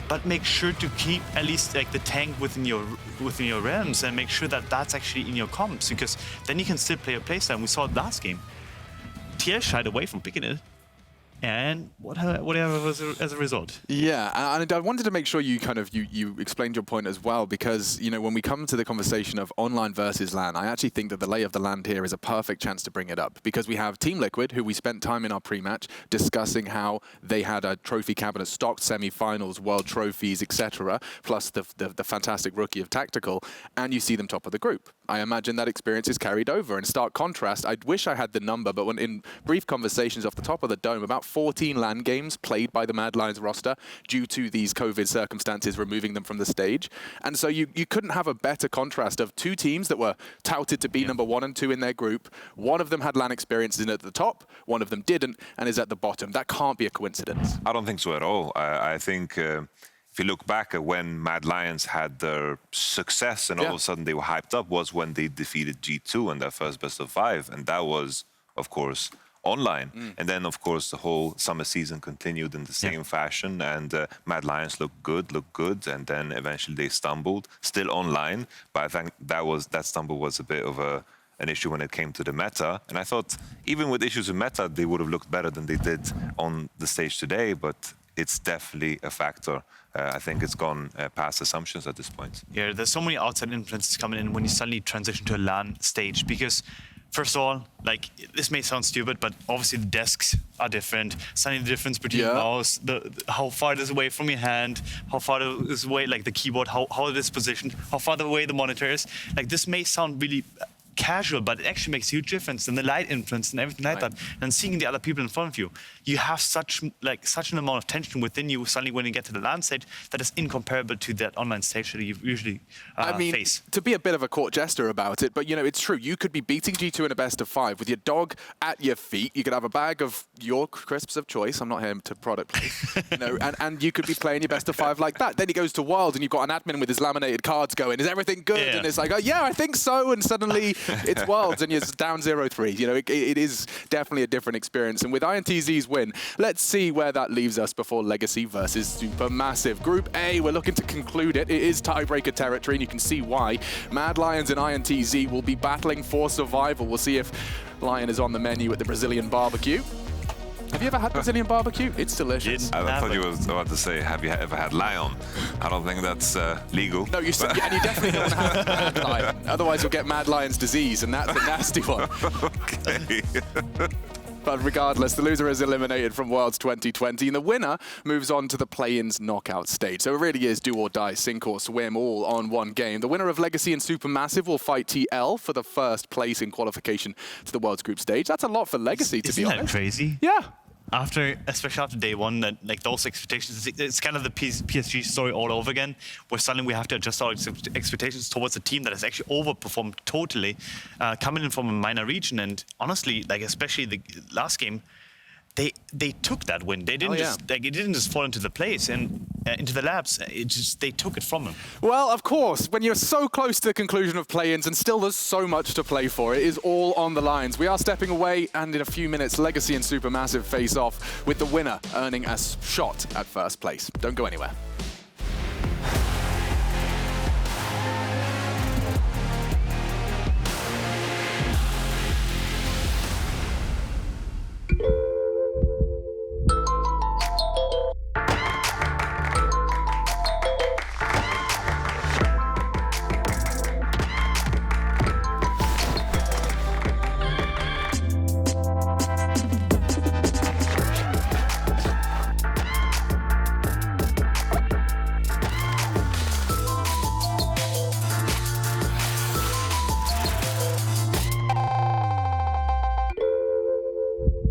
But make sure to keep at least like the tank within your realms, and make sure that that's actually in your comms, because then you can still play a playstyle. We saw it last game. TS shied away from picking it, and whatever was as a result. Yeah, and I wanted to make sure you you explained your point as well, because, you know, when we come to the conversation of online versus LAN, I actually think that the lay of the land here is a perfect chance to bring it up, because we have Team Liquid, who we spent time in our pre-match discussing how they had a trophy cabinet stocked, semi-finals, world trophies, etc., plus the fantastic rookie of Tactical, and you see them top of the group. I imagine that experience is carried over. In stark contrast, I wish I had the number, but when in brief conversations off the top of the dome, about 14 LAN games played by the Mad Lions roster due to these COVID circumstances removing them from the stage. And so you couldn't have a better contrast of two teams that were touted to be number 1 and 2 in their group. One of them had LAN experiences at the top, one of them didn't, and is at the bottom. That can't be a coincidence. I don't think so at all. I think if you look back at when Mad Lions had their success and all of a sudden they were hyped up, was when they defeated G2 in their first best of 5. And that was, of course, online. And then, of course, the whole summer season continued in the same fashion, and Mad Lions looked good, and then eventually they stumbled, still online. But I think that stumble was a bit of an issue when it came to the meta. And I thought, even with issues with meta, they would have looked better than they did on the stage today. But it's definitely a factor. I think it's gone past assumptions at this point. Yeah, there's so many outside influences coming in when you suddenly transition to a LAN stage, because first of all, like, this may sound stupid, but obviously the desks are different. Suddenly the difference between the mouse, how far it is away from your hand, how far it is away, like the keyboard, how it is positioned, how far away the monitor is. Like, this may sound really casual, but it actually makes a huge difference in the light influence and everything like that. And seeing the other people in front of you, you have such an amount of tension within you suddenly when you get to the LAN stage that is incomparable to that online stage that you usually face. To be a bit of a court jester about it, but you know, it's true. You could be beating G2 in a best of 5 with your dog at your feet. You could have a bag of your crisps of choice. I'm not here to product place. You know, and you could be playing your best of 5 like that. Then he goes to Worlds and you've got an admin with his laminated cards going, is everything good? Yeah. And it's like, oh yeah, I think so. And suddenly it's Worlds and you're down 0-3. You know, it is definitely a different experience. And with INTZ's win, let's see where that leaves us before Legacy versus Supermassive. Group A, we're looking to conclude it. It is tiebreaker territory, and you can see why. Mad Lions and INTZ will be battling for survival. We'll see if Lion is on the menu at the Brazilian barbecue. Have you ever had Brazilian barbecue? It's delicious. I thought you were about to say, have you ever had Lion? I don't think that's legal. No, you said, and you definitely don't want to have Mad Lion. Otherwise you'll get Mad Lion's disease, and that's a nasty one. Okay. But regardless, the loser is eliminated from Worlds 2020, and the winner moves on to the play-ins knockout stage. So it really is do or die, sink or swim, all on one game. The winner of Legacy and Supermassive will fight TL for the first place in qualification to the Worlds group stage. That's a lot for Legacy, to be honest. Isn't that crazy? Yeah. Especially after day one, that like those expectations, it's kind of the PSG story all over again, where suddenly we have to adjust our expectations towards a team that has actually overperformed totally, coming in from a minor region. And honestly, like especially the last game, they took that win. They didn't it didn't just fall into the place and into the labs. They took it from them. Well, of course, when you're so close to the conclusion of play-ins and still there's so much to play for, it is all on the lines. We are stepping away, and in a few minutes, Legacy and Supermassive face off with the winner earning a shot at first place. Don't go anywhere.